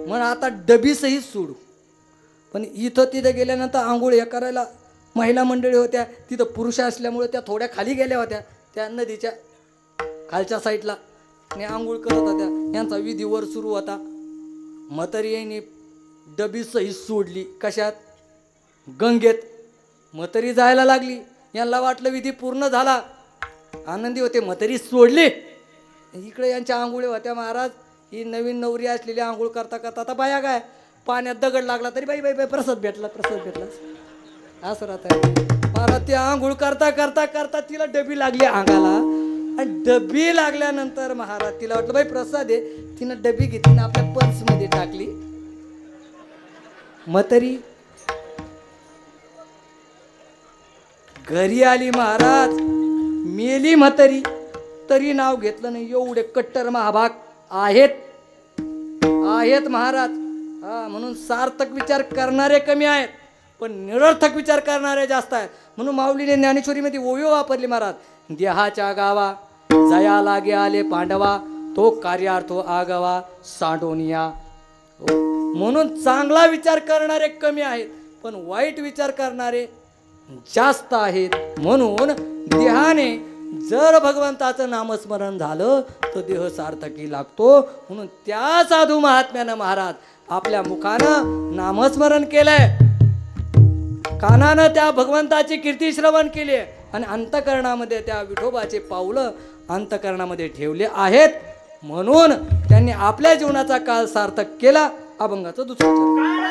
A: मग आता डबी सहित सोडू. पण इथं तिथं गेल्यानंतर आंघोळ हे करायला महिला मंडळी होत्या, तिथं पुरुष असल्यामुळे त्या थोड्या खाली गेल्या होत्या त्या नदीच्या खालच्या साईडला आणि आंघोळ करत होत्या. यांचा विधीवर सुरू होता. म्हातारी यांनी डबी सहित सोडली. कशात? गंगेत. म्हातारी जायला लागली. यांना वाटलं विधी पूर्ण झाला, आनंदी होते. म्हातारी सोडली. इकडे यांच्या आंघोळी होत्या. महाराज ही नवीन नवरी असलेली आंघोळ करता करता, आता बाया काय पाण्यात दगड लागला तरी बाई बाई बाई प्रसाद भेटला, प्रसाद भेटला असं राहत. महाराज ती आंघोळ करता करता करता तिला डबी लागली अंगाला. आणि डबी लागल्यानंतर महाराज तिला वाटलं बाई प्रसाद आहे. तिनं डबी घेतली ना आपल्या पर्समध्ये टाकली. म्हातारी घरी आली. महाराज मेली म्हातारी तरी नाव घेतलं नाही. एवढे कट्टर महाभाग आहेत महाराज. हा, म्हणून सार्थक विचार करणारे कमी आहेत, पण निरर्थक विचार करणारे जास्त आहेत. म्हणून माऊलीने ज्ञानेश्वरीमध्ये ओवी वापरली महाराज. देहाच्या गावा जया लागे आले पांडवा, तो कार्यार्थो आगवा सांडोनिया. म्हणून चांगला विचार करणारे कमी आहेत, पण वाईट विचार करणारे जास्त आहेत. म्हणून देहाने जर भगवंताचं नामस्मरण झालं तर देह सार्थकी लागतो. म्हणून त्या साधू महात्म्यानं महाराज आपल्या मुखानं नामस्मरण केलंय, कानानं त्या भगवंताची कीर्ती श्रवण केली आणि अंतकरणामध्ये त्या विठोबाचे पावलं अंतकरणामध्ये ठेवले आहेत. म्हणून त्यांनी आपल्या जीवनाचा काळ सार्थक केला. अभंगाचं दुसरं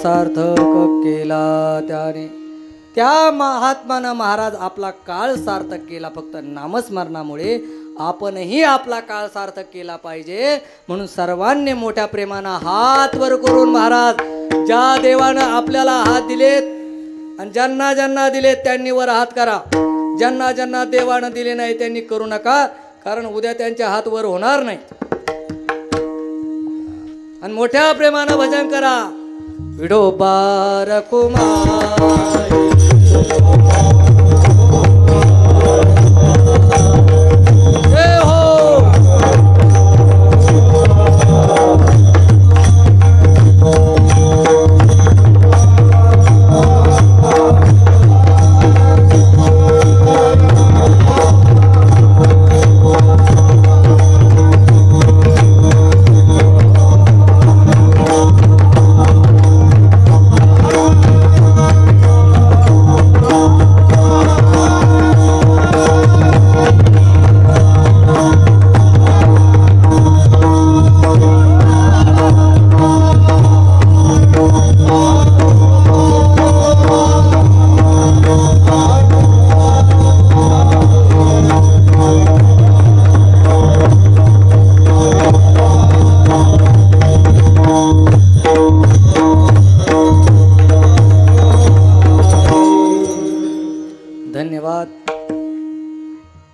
A: सार्थक केला त्याने. त्या महात्मानं महाराज आपला काळ सार्थक केला. फक्त नामस्मरणामुळे आपणही आपला काळ सार्थक केला पाहिजे. म्हणून सर्वांनी मोठ्या प्रेमानं हात वर करून महाराज ज्या देवानं आपल्याला हात दिलेत आणि ज्यांना ज्यांना दिलेत त्यांनी वर हात करा. ज्यांना ज्यांना देवानं दिले नाही त्यांनी करू नका, कारण उद्या त्यांचे हात वर होणार नाही. आणि मोठ्या प्रेमानं भजन करा. विठोबा रखुमाई जय हो.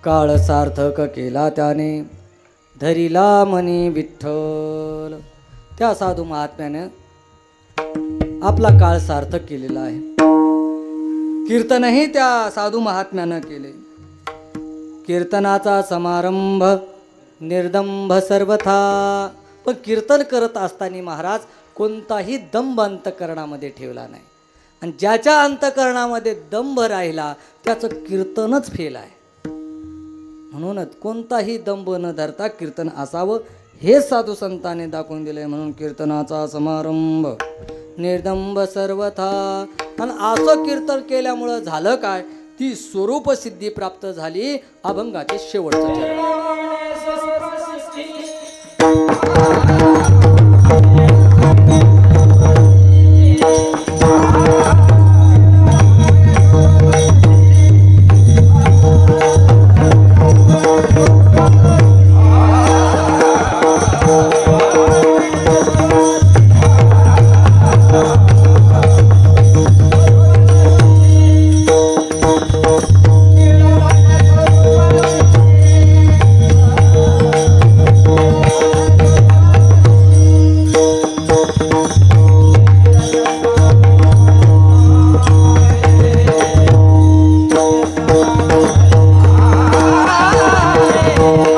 A: काळ सार्थक केला त्याने, धरिला मनी विठ्ठल. त्या साधू महात्म्याने आपला काळ सार्थक केलेला आहे. कीर्तनही त्या साधू महात्म्यानं केले. कीर्तनाचा समारंभ निर्दंभ सर्वथा. पण कीर्तन करत असताना महाराज कोणताही दंभ अंतकरणामध्ये ठेवला नाही. आणि ज्याच्या अंतकरणामध्ये दंभ राहिला त्याचं कीर्तनच फेल आहे. म्हणूनच कोणताही दंभ न धरता कीर्तन असावं हे साधू संतांनी दाखवून दिले. म्हणून कीर्तनाचा समारंभ निर्दंभ सर्वथा. आणि असं कीर्तन केल्यामुळं झालं काय, ती स्वरूप सिद्धी प्राप्त झाली. अभंगाचे शेवटचं चरण.